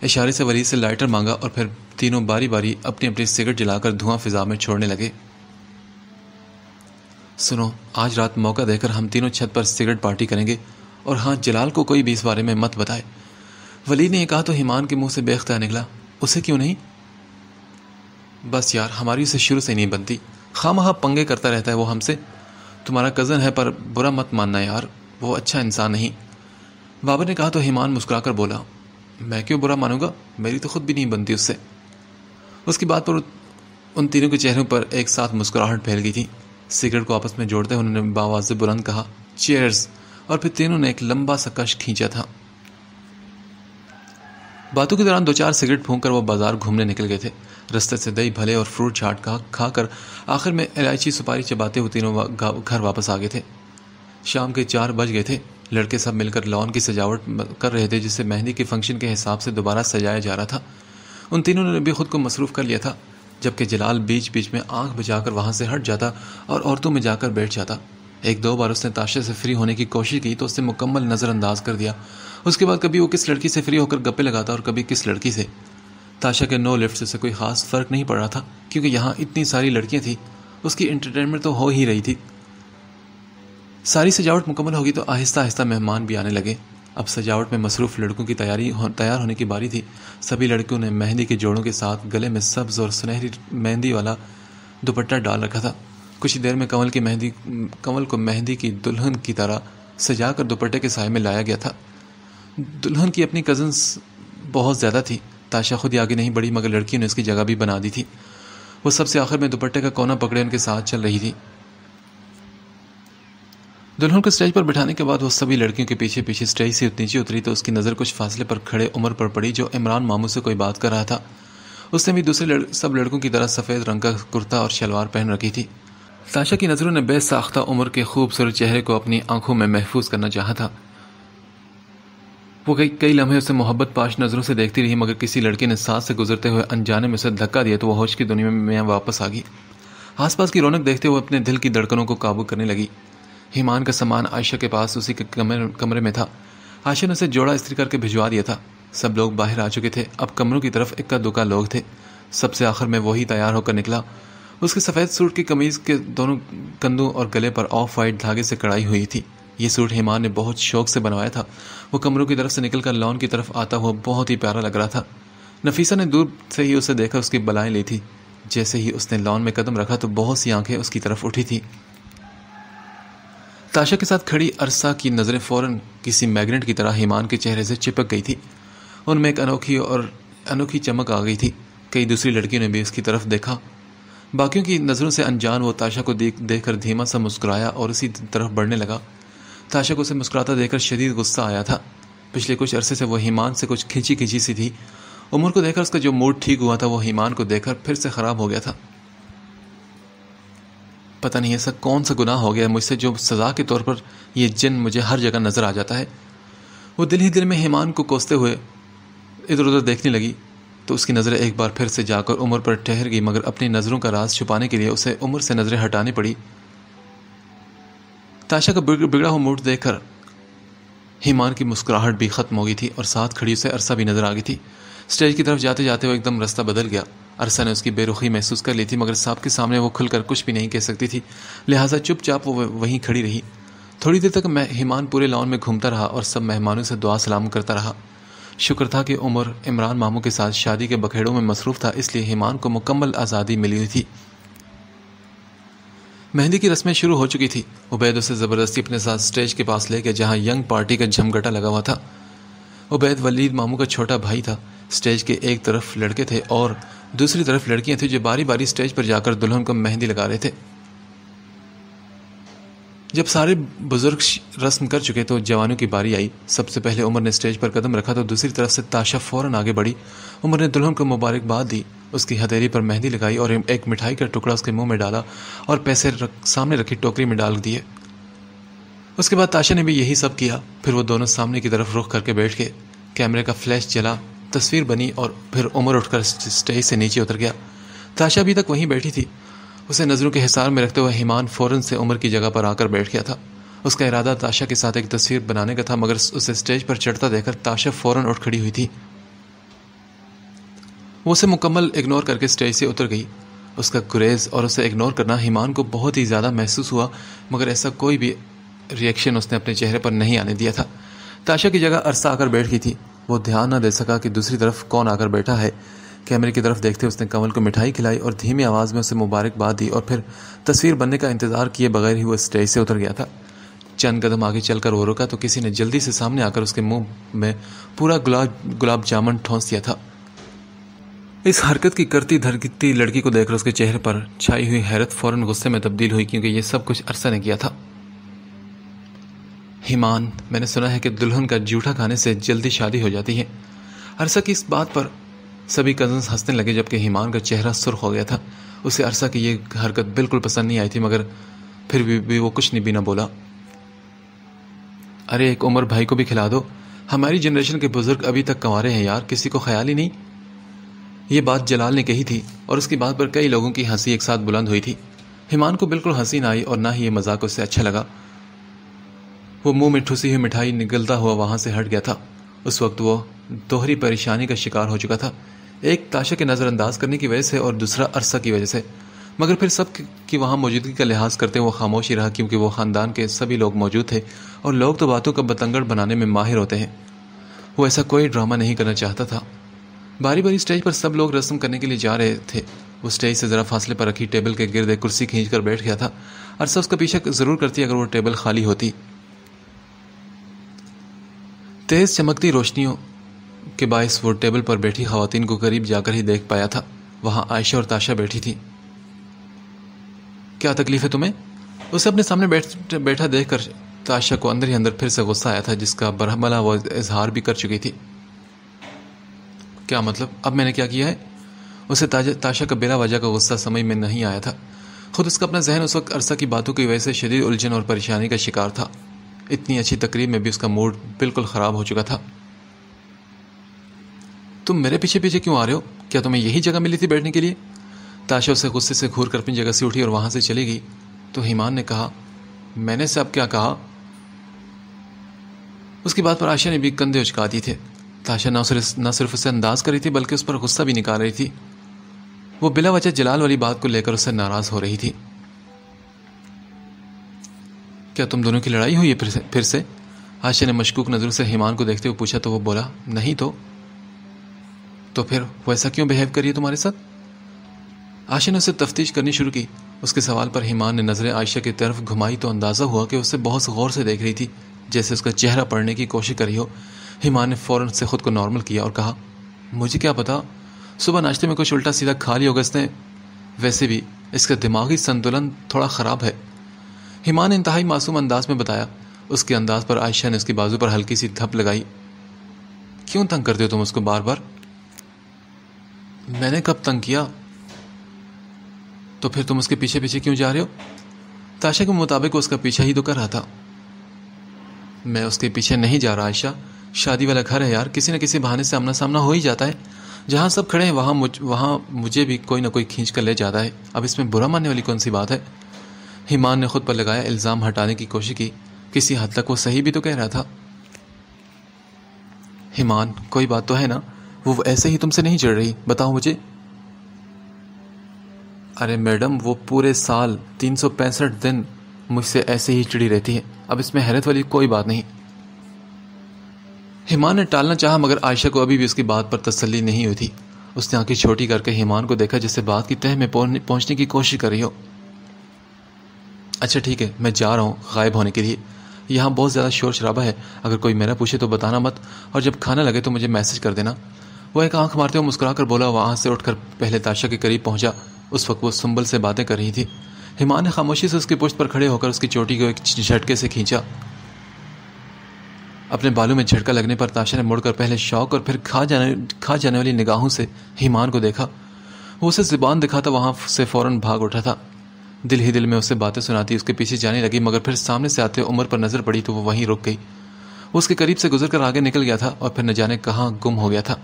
اشارے سے ولید سے لائٹر مانگا اور پھر تینوں باری باری اپنی اپنی سگریٹ جلا کر دھواں فضا میں چھوڑنے لگے. سنو, آج رات موقع دے کر ہم تینوں چھت پر سگریٹ پارٹی کریں گے, اور ہاں جلال کو کوئی بھی اس بارے میں مت بتائے. ولید نے یہ کہا تو ایمان کے منہ سے بے اختیار نکلا, اسے کیوں نہیں؟ بس یار ہماری اسے شروع سے نہیں بنتی, خواہ پنگے کرتا رہتا ہے وہ ہم سے. تمہارا کزن ہے پر برا مت ماننا یار, وہ اچھا انسان نہیں. بابر نے کہا تو ایمان مسکرا کر بولا, میں کیوں برا مانوں گا, میری تو خود بھی نہیں بنتی اس سے. اس کی بات پر ان تینوں کے چہروں پر ایک ساتھ مسکراہٹ پھیل گئی تھی. سگریٹ کو آپس میں جوڑتے انہوں نے باواز بلند کہا, چیئرز, اور پھر تینوں نے ایک لمبا سا کش کھینچا تھا. باتوں کے دوران 2-4 سگریٹ پھونک کر وہ بازار گھومنے نکل گئے تھے. رستے سے دہی بھلے اور فروٹ چاٹ کھا کر آخر میں الائچی سپاری چباتے ہوئے تینوں گھر واپس آ گئے تھے. شام کے 4 بج گئے تھے. لڑکے سب مل کر لان کی سجاوٹ کر رہے تھے جسے مہندی کے فنکشن کے حساب سے دوبارہ سجایا جا رہا تھا. ان تینوں نے بھی خود کو مصروف کر لیا تھا, جبکہ جلال بیچ بیچ میں آنکھ بجا کر وہاں سے ہٹ جاتا اور عورتوں میں جا کر بیٹھ جاتا. 1-2 بار اس نے تاشا سے فری ہونے کی کوشش کی تو اس نے مکمل نظر انداز کر دیا. اس کے بعد کبھی وہ کس لڑکی سے فری ہو کر گپے لگاتا اور کبھی کس لڑکی سے. تاشا کے نو لفٹ سے کوئی خاص فرق نہیں پڑ رہا تھا کیونکہ یہاں اتنی ساری لڑکیاں تھیں, اس کی انٹرٹینمنٹ تو ہو ہی رہی تھی. ساری سجاوٹ مکمل ہوگی تو آہستہ آہستہ مہمان بھی آنے لگے. اب سجاوٹ میں مصروف لڑکوں کی تیار ہونے کی باری تھی. سبھی لڑکیوں نے مہندی کے جوڑوں کے ساتھ گلے میں سبز اور سنہری مہندی والا دوپٹہ ڈال رکھا تھا. کچھ دیر میں کمل کو مہندی کی دلہن کی طرح سجا کر دوپٹے کے سائے میں لایا گیا تھا. دلہن کی اپنی کزنز بہت زیادہ تھی. تاشا خود ہی آگے نہیں بڑھی مگر لڑکیوں نے اس کی جگہ بھی بنا دی تھی. وہ سب سے آخر میں دوپٹے کا کونا پکڑے ان کے ساتھ چل رہی تھی. دلہن کو اسٹیج پر بٹھانے کے بعد وہ سبھی لڑکیوں کے پیچھے پیچھے اسٹیج سے نیچے اتری تو اس کی نظر کچھ فاصلے پر کھڑے عمر پر پڑی جو عمران ماموں سے کوئی بات کر رہا تھا. اس نے بھی دوسرے سب لڑکوں کی طرح سفید رنگ کا کرتا اور شلوار پہن رکھی تھی. تاشا کی نظروں نے بے ساختہ عمر کے خوبصورت چہرے کو اپنی آنکھوں میں محفوظ کرنا چاہا تھا. وہ کئی لمحے اسے محبت پاش نظروں سے دیکھتی رہی مگر کسی لڑکی نے ساتھ سے گزرتے ہوئے انجانے میں اسے دھکا دیا تو وہ ہوش کی دنیا میں واپس آ گئی. آس پاس کی رونق دیکھتے ہوئے اپنے دل کی دھڑکنوں کو قابو کرنے لگی. ایمان کا سامان عائشہ کے پاس اسی کے کمرے میں تھا. عائشہ نے اسے جوڑا استری کر کے بھجوا دیا تھا. سب لوگ باہر آ چکے تھے. اب کمروں کی طرف اکا دکا لوگ تھے. سب سے آخر میں وہی تیار ہو کر نکلا. اس کے سفید سوٹ کی قمیض کے دونوں کندھوں اور گلے پر آف وائٹ دھاگے سے کڑائی ہوئی تھی. یہ سوٹ ایمان نے بہت شوق سے بنوایا تھا. وہ کمروں کی طرف سے نکل کر لان کی طرف آتا ہوا بہت ہی پیارا لگ رہا تھا. نفیسہ نے دور سے ہی اسے دیکھا اس کی بلائیں لی تھی. جیسے ہی اس نے لان میں قدم رکھا تو بہت سی آنکھیں اس کی طرف اٹھی تھی. تاشا کے ساتھ کھڑی عرصہ کی نظریں فوراً کسی میگنیٹ کی طرح ایمان کے چہرے سے چپک گئی تھی. ان میں ایک انوکھی چمک آ گئی تھی. کئی دوسری لڑکیوں نے بھی اس کی طرف دیکھا. باقیوں کی نظروں سے انجان وہ تاشا کو دیکھ کر دھیما سا مسکرایا اور اسی طرف بڑھنے لگا. تاشا کو اسے مسکراتا دیکھ کر شدید غصہ آیا تھا. پچھلے کچھ عرصے سے وہ ایمان سے کچھ کھینچی سی تھی. عمر کو دیکھ کر اس کا جو موڈ ٹھیک ہوا تھا وہ ایمان کو دیکھ کر پھر سے خراب ہو گیا تھا. پتہ نہیں ایسا کون سا گناہ ہو گیا مجھ سے جو سزا کے طور پر یہ جن مجھے ہر جگہ نظر آ جاتا ہے. وہ دل ہی دل میں ایمان کو کوستے ہوئے ادھر ادھر دیکھنے لگی تو اس کی نظریں ایک بار پھر سے جا کر عمر پر ٹھہر گئی مگر اپنی نظروں کا راز چھپانے کے لیے اسے عمر سے نظریں ہٹانی پڑی. تاشا کا بگڑا ہوا موڈ دیکھ کر ایمان کی مسکراہٹ بھی ختم ہو گئی تھی اور ساتھ کھڑی اسے عرصہ بھی نظر آ گئی تھی. اسٹیج کی طرف جاتے جاتے وہ ایک دم رستہ بدل گیا. عرصہ نے اس کی بے رخی محسوس کر لی تھی مگر صاحب کے سامنے وہ کھل کر کچھ بھی نہیں کہہ سکتی تھی. لہٰذا چپ چاپ وہ وہیں کھڑی رہی. تھوڑی دیر تک ایمان پورے لان میں گھومتا رہا اور سب مہمانوں سے دعا سلام کرتا رہا. شکر تھا کہ عمر عمران ماموں کے ساتھ شادی کے بکھیڑوں میں مصروف تھا، اس لیے ایمان کو مکمل آزادی ملی ہوئی تھی۔ مہندی کی رسمیں شروع ہو چکی تھی۔ عبید اسے زبردستی اپنے ساتھ سٹیج کے پاس لے گئے جہاں ینگ پارٹی کا جھمگٹا لگا ہوا تھا۔ عبید ولید ماموں کا چھوٹا بھائی تھا۔ سٹیج کے ایک طرف لڑکے تھے اور دوسری طرف لڑکیاں تھیں جو باری باری سٹیج پر جا کر دلہن کو مہندی لگا رہے تھے۔ جب سارے بزرگ رسم کر چکے تو جوانوں کی باری آئی۔ سب سے پہلے عمر نے سٹیج پر قدم رکھا تو دوسری طرف سے تاشا فوراً آگے بڑھی۔ عمر نے دلہن کو مبارکباد دی، اس کی ہتھیلی پر مہندی لگائی اور ایک مٹھائی کا ٹکڑا اس کے منہ میں ڈالا اور پیسے سامنے رکھی ٹوکری میں ڈال دیے۔ اس کے بعد تاشا نے بھی یہی سب کیا۔ پھر وہ دونوں سامنے کی طرف رخ کر کے بیٹھ گئے۔ کیمرے کا فلیش چلا، تصویر بنی اور پھر عمر اٹھ کر سٹیج سے نیچے اتر گیا۔ تاشا ابھی تک وہیں بیٹھی تھی۔ اسے نظروں کے حصار میں رکھتے ہوئے ایمان فوراً سے عمر کی جگہ پر آ کر بیٹھ گیا تھا۔ اس کا ارادہ تاشا کے ساتھ ایک تصویر بنانے کا تھا، مگر اسے سٹیج پر چڑھتا دیکھ کر تاشا فوراً اٹھ کھڑی ہوئی تھی۔ وہ اسے مکمل اگنور کر کے سٹیج سے اتر گئی۔ اس کا گریز اور اسے اگنور کرنا ایمان کو بہت ہی زیادہ محسوس ہوا، مگر ایسا کوئی بھی ری ایکشن اس نے اپنے چہرے پر نہیں آنے دیا تھا۔ تاشا کی جگہ عرصہ آ کر بیٹھ گئی تھی۔ وہ دھیان نہ دے سکا کہ دوسری طرف کون آ کر بیٹھا ہے۔ کیمرے کی طرف دیکھتے اس نے کنول کو مٹھائی کھلائی اور دھیمی آواز میں اسے مبارکباد دی اور پھر تصویر بننے کا انتظار کیے بغیر ہی وہ سٹیج سے اتر گیا تھا۔ چند قدم آگے چل کر وہ رکا تو کسی نے جلدی سے سامنے آ کر اس کے منہ میں پورا گلاب جامن ٹھونس دیا تھا۔ اس حرکت کی کرتی دھرکتی لڑکی کو دیکھ کر اس کے چہرے پر چھائی ہوئی حیرت فوراً غصے میں تبدیل ہوئی، کیونکہ یہ سب کچھ عرصہ نے کیا تھا۔ ایمان، میں نے سنا ہے کہ دلہن کا جھوٹا کھانے سے جلدی شادی ہو جاتی ہے۔ عرصہ کی اس بات پر سبھی کزنز ہنسنے لگے جبکہ ایمان کا چہرہ سرخ ہو گیا تھا۔ اسے عرصہ کی یہ حرکت بالکل پسند نہیں آئی تھی، مگر پھر بھی وہ کچھ بھی نہ بولا۔ ارے ایک عمر بھائی کو بھی کھلا دو، ہماری جنریشن کے بزرگ ابھی تک کنوارے ہیں یار، کسی کو خیال ہی نہیں۔ یہ بات جلال نے کہی تھی اور اس کی بات پر کئی لوگوں کی ہنسی ایک ساتھ بلند ہوئی تھی۔ ایمان کو بالکل ہنسی نہ آئی اور نہ ہی یہ مذاق اس سے اچھا لگا۔ وہ منہ میں ٹھوسی ہوئی مٹھائی نگلتا ہوا وہاں سے ہٹ گیا تھا۔ اس وقت وہ دوہری پریشانی کا شکار ہو چکا تھا، ایک تاشا کے نظر انداز کرنے کی وجہ سے اور دوسرا عرصہ کی وجہ سے، مگر پھر سب کی وہاں موجودگی کا لحاظ کرتے وہ خاموش ہی رہا، کیونکہ وہ خاندان کے سبھی لوگ موجود تھے اور لوگ تو باتوں کا بتنگڑ بنانے میں ماہر ہوتے ہیں۔ وہ ایسا کوئی ڈرامہ نہیں کرنا چاہتا تھا۔ باری باری سٹیج پر سب لوگ رسم کرنے کے لیے جا رہے تھے۔ وہ سٹیج سے ذرا فاصلے پر رکھی ٹیبل کے گرد ایک کرسی کھینچ کر بیٹھ گیا تھا۔ عرصہ اس کا پیچھا ضرور کرتی اگر وہ ٹیبل خالی ہوتی۔ تیز چمکتی روشنیوں کے باعث وہ ٹیبل پر بیٹھی خواتین کو قریب جا کر ہی دیکھ پایا تھا۔ وہاں عائشہ اور تاشا بیٹھی تھی۔ کیا تکلیف ہے تمہیں؟ اسے اپنے سامنے بیٹھا دیکھ کر تاشا کو اندر ہی اندر پھر سے غصہ آیا تھا، جس کا برہملا وہ اظہار بھی کر چکی تھی۔ کیا مطلب؟ اب میں نے کیا کیا ہے؟ اسے تاشا کا بلا وجہ کا غصہ سمجھ میں نہیں آیا تھا۔ خود اس کا اپنا ذہن اس وقت عرصہ کی باتوں کی وجہ سے شدید الجھن اور پریشانی کا شکار تھا۔ اتنی اچھی تقریب میں بھی اس کا موڈ بالکل خراب ہو چکا تھا۔ تم میرے پیچھے پیچھے کیوں آ رہے ہو؟ کیا تمہیں یہی جگہ ملی تھی بیٹھنے کے لیے؟ تاشا اسے غصے سے گھور کر اپنی جگہ سے اٹھی اور وہاں سے چلی گئی تو ایمان نے کہا، میں نے اب کیا کہا؟ اس کی بات پر عائشہ نے بھی کندھے اچکا دی تھے۔ تاشا نہ صرف اسے انداز کر رہی تھی بلکہ اس پر غصہ بھی نکال رہی تھی۔ وہ بلا وجہ جلال والی بات کو لے کر اس سے ناراض ہو رہی تھی۔ کیا تم دونوں کی لڑائی ہوئی ہے پھر سے؟ عائشہ نے مشکوک نظروں سے ایمان کو دیکھتے ہوئے پوچھا تو وہ بولا، نہیں تو پھر وہ ایسا کیوں بہیو کری ہے تمہارے ساتھ؟ عائشہ نے اسے تفتیش کرنی شروع کی۔ اس کے سوال پر ایمان نے نظریں عائشہ کی طرف گھمائی تو اندازہ ہوا کہ اسے بہت غور سے دیکھ رہی تھی، جیسے اس کا چہرہ پڑھنے کی کوشش کری ہو۔ ایمان نے فوراً سے خود کو نارمل کیا اور کہا، مجھے کیا پتا، صبح ناشتے میں کچھ الٹا سیدھا کھا لیا ہوگا اس نے، ویسے بھی اس کا دماغی سنتولن تھوڑا خراب ہے۔ ایمان نے انتہائی معصوم انداز میں بتایا۔ اس کے انداز پر عائشہ نے اس کی بازو پر ہلکی سی دھپ لگائی۔ کیوں تنگ کرتے ہو تم اس کو بار بار؟ میں نے کب تنگ کیا؟ تو پھر تم اس کے پیچھے پیچھے کیوں جا رہے ہو؟ تاشا کے مطابق وہ اس کا پیچھا ہی تو کر رہا تھا۔ میں اس کے پیچھے نہیں جا رہا عائشہ، شادی والا گھر ہے یار، کسی نہ کسی بہانے سے آمنا سامنا ہو ہی جاتا ہے۔ جہاں سب کھڑے ہیں وہاں مجھے بھی کوئی نہ کوئی کھینچ کر لے جاتا ہے۔ اب اس میں برا ماننے والی کون سی بات ہے؟ ایمان نے خود پر لگایا الزام ہٹانے کی کوشش کی۔ کسی حد تک وہ صحیح بھی تو کہہ رہا تھا۔ ایمان، کوئی بات تو ہے نا؟ وہ ایسے ہی تم سے نہیں چڑھ رہی، بتاؤ مجھے۔ ارے میڈم، وہ پورے سال 365 دن مجھ سے ایسے ہی چڑی رہتی ہے، اب اس میں حیرت والی کوئی بات نہیں۔ ایمان نے ٹالنا چاہا مگر عائشہ کو ابھی بھی اس کی بات پر تسلی نہیں ہوئی تھی۔ اس نے آنکھیں چھوٹی کر کے ایمان کو دیکھا جیسے بات کی تہہ میں پہنچنے کی کوشش کر رہی ہو۔ اچھا ٹھیک ہے، میں جا رہا ہوں غائب ہونے کے لیے، یہاں بہت زیادہ شور شرابہ ہے، اگر کوئی میرا پوچھے تو بتانا مت، اور جب کھانا لگے تو مجھے میسج کر دینا۔ وہ ایک آنکھ مارتے ہوئے مسکرا کر بولا، وہاں سے اٹھ کر پہلے تاشا کے قریب پہنچا۔ اس وقت وہ سنبل سے باتیں کر رہی تھی۔ ایمان نے خاموشی سے اس کی پشت پر کھڑے ہو کر اس کی چوٹی کو ایک جھٹکے سے کھینچا۔ اپنے بالوں میں جھٹکا لگنے پر تاشا نے مڑ کر پہلے شوق اور پھر کھا جانے والی نگاہوں سے ایمان کو دیکھا۔ وہ اسے زبان دکھاتا وہاں سے فوراً بھاگ اٹھا تھا۔ دل ہی دل میں اسے باتیں سناتی اس کے پیچھے جانے لگی، مگر پھر سامنے سے آتے عمر پر نظر پڑی تو وہ وہیں رک گئی۔ وہ اس کے قریب سے گزر کر آگے نکل گیا تھا اور پھر نہ جانے کہاں گم ہو گیا تھا۔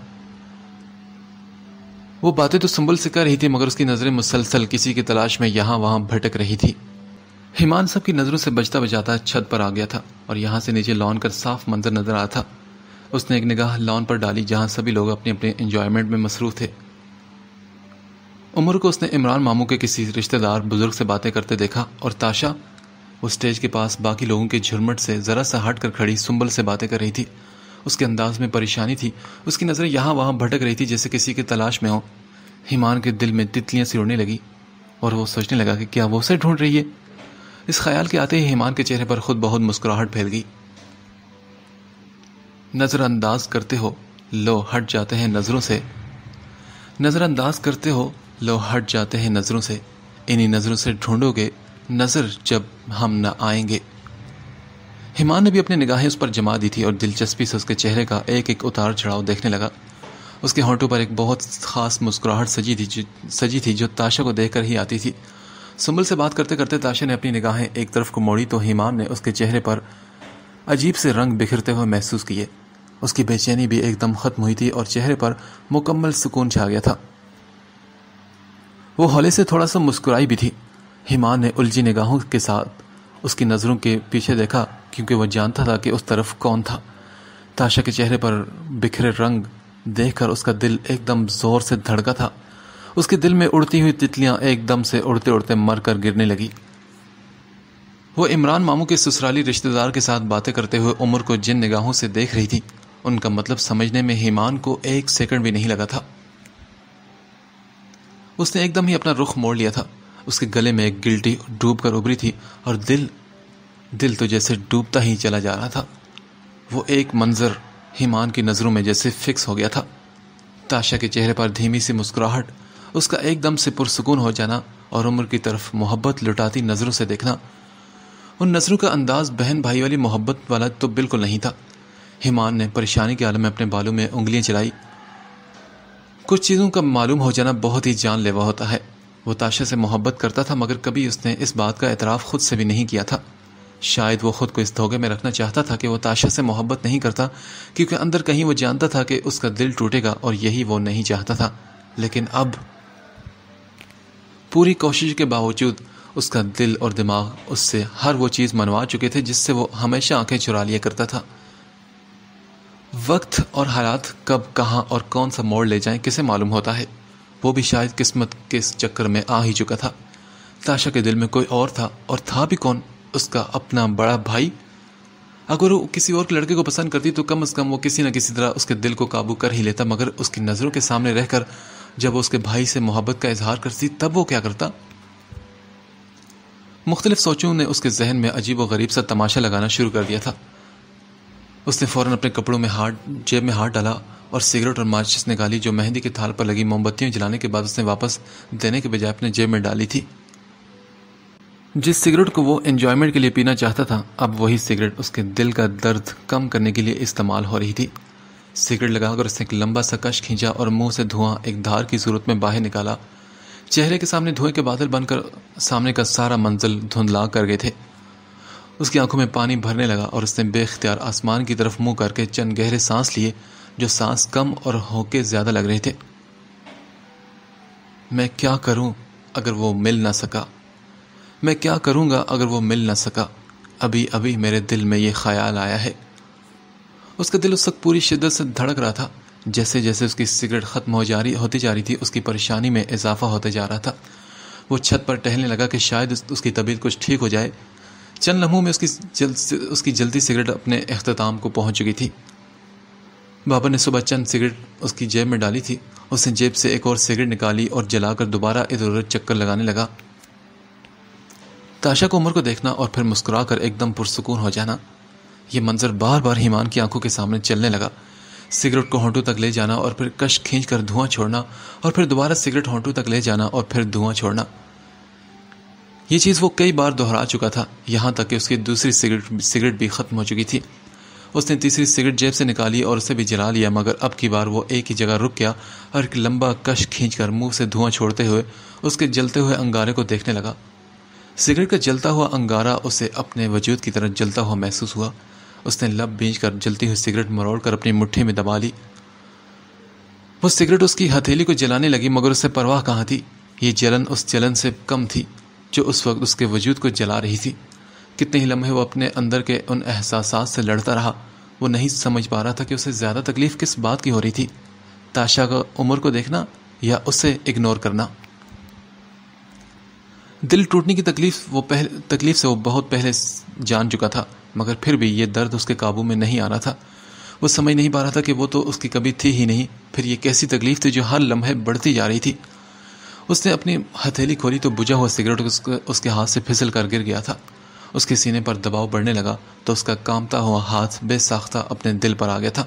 وہ باتیں تو سنبل سے کر رہی تھی مگر اس کی نظریں مسلسل کسی کی تلاش میں یہاں وہاں بھٹک رہی تھی۔ ایمان سب کی نظروں سے بچتا بچاتا چھت پر آ گیا تھا اور یہاں سے نیچے لان کا صاف منظر نظر آتا تھا۔ اس نے ایک نگاہ لان پر ڈالی جہاں سبھی لوگ اپنے اپنے انجوائمنٹ میں مصروف تھے۔ عمر کو اس نے عمران ماموں کے کسی رشتہ دار بزرگ سے باتیں کرتے دیکھا، اور تاشا وہ اسٹیج کے پاس باقی لوگوں کے جھرمٹ سے ذرا سا ہٹ کر کھڑی سنبل سے باتیں کر رہی تھی۔ اس کے انداز میں پریشانی تھی، اس کی نظریں یہاں وہاں بھٹک رہی تھی جیسے کسی کی تلاش میں ہو۔ ایمان کے دل میں تتلیاں سی اڑنے لگی اور وہ سوچنے لگا کہ کیا وہ اسے ڈھونڈ رہی ہے۔ اس خیال کے آتے ہی ایمان کے چہرے پر خود بہت مسکراہٹ پھیل گئی۔ نظر انداز کرتے ہو لو ہٹ جاتے ہیں نظروں سے، نظر انداز کرتے ہو لو ہٹ جاتے ہیں نظروں سے، انہی نظروں سے ڈھونڈو گے نظر جب ہم نہ آئیں گے۔ ایمان نے بھی اپنی نگاہیں اس پر جما دی تھی اور دلچسپی سے اس کے چہرے کا ایک ایک اتار چڑھاؤ دیکھنے لگا۔ اس کے ہونٹوں پر ایک بہت خاص مسکراہٹ سجی تھی جو تاشا کو دیکھ کر ہی آتی تھی۔ سنبل سے بات کرتے کرتے تاشا نے اپنی نگاہیں ایک طرف کو موڑی تو ایمان نے اس کے چہرے پر عجیب سے رنگ بکھرتے ہوئے محسوس کیے۔ اس کی بے چینی بھی ایک دم ختم ہوئی تھی اور چہرے پر مکمل سکون چھا گیا تھا۔ وہ ہولے سے تھوڑا سا مسکرائی بھی تھی۔ ایمان نے الجھی نگاہوں کے ساتھ اس کی نظروں کے پیچھے دیکھا کیونکہ وہ جانتا تھا کہ اس طرف کون تھا۔ تاشا کے چہرے پر بکھرے رنگ دیکھ کر اس کا دل ایک دم زور سے دھڑکا تھا۔ اس کے دل میں اڑتی ہوئی تتلیاں ایک دم سے اڑتے اڑتے مر کر گرنے لگی۔ وہ عمران ماموں کے سسرالی رشتہ دار کے ساتھ باتیں کرتے ہوئے عمر کو جن نگاہوں سے دیکھ رہی تھی ان کا مطلب سمجھنے میں ایمان کو ایک سیکنڈ بھی نہیں لگا تھا۔ اس نے ایک دم ہی اپنا رخ موڑ لیا تھا۔ اس کے گلے میں ایک گلٹی ڈوب کر ابھری تھی اور دل تو جیسے ڈوبتا ہی چلا جا رہا تھا۔ وہ ایک منظر ایمان کی نظروں میں جیسے فکس ہو گیا تھا۔ تاشا کے چہرے پر دھیمی سی مسکراہٹ، اس کا ایک دم سے پرسکون ہو جانا اور عمر کی طرف محبت لٹاتی نظروں سے دیکھنا، ان نظروں کا انداز بہن بھائی والی محبت والا تو بالکل نہیں تھا۔ ایمان نے پریشانی کے عالم میں اپنے بالوں میں انگلیاں چلائی۔ کچھ چیزوں کا معلوم ہو جانا بہت ہی جان لیوا ہوتا ہے۔ وہ تاشا سے محبت کرتا تھا مگر کبھی اس نے اس بات کا اعتراف خود سے بھی نہیں کیا تھا۔ شاید وہ خود کو اس دھوکے میں رکھنا چاہتا تھا کہ وہ تاشا سے محبت نہیں کرتا کیونکہ اندر کہیں وہ جانتا تھا کہ اس کا دل ٹوٹے گا اور یہی وہ نہیں چاہتا تھا۔ لیکن اب پوری کوشش کے باوجود اس کا دل اور دماغ اس سے ہر وہ چیز منوا چکے تھے جس سے وہ ہمیشہ آنکھیں چرا لیا کرتا تھا۔ وقت اور حالات کب کہاں اور کون سا موڑ لے جائیں کسے معلوم ہوتا ہے۔ وہ بھی شاید قسمت کے اس چکر میں آ ہی چکا تھا۔ تاشا کے دل میں کوئی اور تھا، اور تھا بھی کون؟ اس کا اپنا بڑا بھائی۔ اگر وہ کسی اور لڑکے کو پسند کرتی تو کم از کم وہ کسی نہ کسی طرح اس کے دل کو قابو کر ہی لیتا، مگر اس کی نظروں کے سامنے رہ کر جب وہ اس کے بھائی سے محبت کا اظہار کرتی تب وہ کیا کرتا؟ مختلف سوچوں نے اس کے ذہن میں عجیب و غریب سا تماشا لگانا شروع کر دیا تھا۔ اس نے فوراً اپنے کپڑوں میں جیب میں ہاتھ ڈالا اور سگریٹ اور ماچس نکالی جو مہندی کے تھال پر لگی موم بتیاں جلانے کے بعد اس نے واپس دینے کے بجائے اپنے جیب میں ڈالی تھی۔ جس سگریٹ کو وہ انجوائمنٹ کے لیے پینا چاہتا تھا اب وہی سگریٹ اس کے دل کا درد کم کرنے کے لیے استعمال ہو رہی تھی۔ سگریٹ لگا کر اس نے ایک لمبا سا کش کھینچا اور منہ سے دھواں ایک دھار کی صورت میں باہر نکالا۔ چہرے کے سامنے دھوئیں کے بادل بن کر سامنے کا سارا منزل دھندلا کر گئے تھے۔ اس کی آنکھوں میں پانی بھرنے لگا اور اس نے بے اختیار آسمان کی طرف منہ کر کے چند گہرے سانس لیے جو سانس کم اور ہوکے زیادہ لگ رہے تھے۔ میں کیا کروں اگر وہ مل نہ سکا؟ میں کیا کروں گا اگر وہ مل نہ سکا؟ ابھی ابھی میرے دل میں یہ خیال آیا ہے۔ اس کا دل اس وقت پوری شدت سے دھڑک رہا تھا۔ جیسے جیسے اس کی سگریٹ ختم ہوتی جا رہی تھی اس کی پریشانی میں اضافہ ہوتے جا رہا تھا۔ وہ چھت پر ٹہلنے لگا کہ شاید اس کی طبیعت کچھ ٹھیک ہو جائے۔ چند لمحوں میں اس کی جلدی سگریٹ اپنے اختتام کو پہنچ چکی تھی۔ بابر نے صبح چند سگریٹ اس کی جیب میں ڈالی تھی. اس نے جیب سے ایک اور سگریٹ نکالی اور جلا کر دوبارہ ادھر ادھر چکر لگانے لگا. تاشا کو عمر کو دیکھنا اور پھر مسکرا کر ایک دم پرسکون ہو جانا، یہ منظر بار بار ایمان کی آنکھوں کے سامنے چلنے لگا. سگریٹ کو ہونٹوں تک لے جانا اور پھر کش کھینچ کر دھواں چھوڑنا، اور پھر دوبارہ سگریٹ ہونٹوں تک لے جانا اور پھر دھواں چھوڑنا. یہ چیز وہ کئی بار دہرا چکا تھا، یہاں تک کہ اس کی دوسری سگریٹ بھی ختم ہو چکی تھی. اس نے تیسری سگریٹ جیب سے نکالی اور اسے بھی جلا لیا، مگر اب کی بار وہ ایک ہی جگہ رک گیا اور ایک لمبا کش کھینچ کر منہ سے دھواں چھوڑتے ہوئے اس کے جلتے ہوئے انگارے کو دیکھنے لگا. سگریٹ کا جلتا ہوا انگارہ اسے اپنے وجود کی طرح جلتا ہوا محسوس ہوا. اس نے لب بھینچ کر جلتی ہوئی سگریٹ مروڑ کر اپنی مٹھی میں دبا لی. وہ سگریٹ اس کی ہتھیلی کو جلانے لگی، مگر اسے پرواہ کہاں تھی. یہ جلن اس جلن سے کم تھی جو اس وقت اس کے وجود کو جلا رہی تھی. کتنے ہی لمحے وہ اپنے اندر کے ان احساسات سے لڑتا رہا. وہ نہیں سمجھ پا رہا تھا کہ اسے زیادہ تکلیف کس بات کی ہو رہی تھی، تاشا کا عمر کو دیکھنا یا اسے اگنور کرنا. دل ٹوٹنے کی تکلیف سے وہ بہت پہلے جان چکا تھا، مگر پھر بھی یہ درد اس کے قابو میں نہیں آ رہا تھا. وہ سمجھ نہیں پا رہا تھا کہ وہ تو اس کی کبھی تھی ہی نہیں، پھر یہ کیسی تکلیف تھی جو ہر لمحے بڑھتی جا رہی تھی. اس نے اپنی ہتھیلی کھولی تو بجھا ہوا سگریٹ اس کے ہاتھ سے پھسل کر گر گیا تھا. اس کے سینے پر دباؤ بڑھنے لگا تو اس کا کامتا ہوا ہاتھ بے ساختہ اپنے دل پر آ گیا تھا.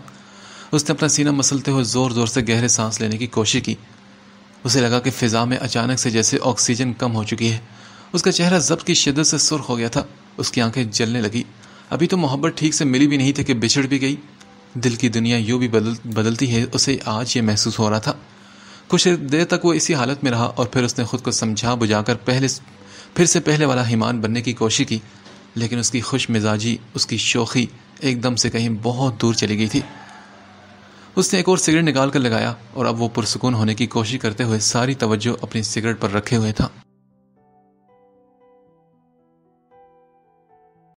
اس نے اپنا سینہ مسلتے ہوئے زور زور سے گہرے سانس لینے کی کوشش کی. اسے لگا کہ فضا میں اچانک سے جیسے آکسیجن کم ہو چکی ہے. اس کا چہرہ ضبط کی شدت سے سرخ ہو گیا تھا. اس کی آنکھیں جلنے لگی. ابھی تو محبت ٹھیک سے ملی بھی نہیں تھی کہ بچھڑ بھی گئی. دل کی دنیا یوں بھی بدلتی ہے، اسے آج یہ محسوس ہو رہا تھا. کچھ دیر تک وہ اسی حالت میں رہا اور پھر اس نے خود کو سمجھا بجھا کر پھر سے پہلے والا ایمان بننے کی کوشش کی، لیکن اس کی خوش مزاجی، اس کی شوخی ایک دم سے کہیں بہت دور چلی گئی تھی. اس نے ایک اور سگریٹ نکال کر لگایا اور اب وہ پرسکون ہونے کی کوشش کرتے ہوئے ساری توجہ اپنی سگریٹ پر رکھے ہوئے تھا.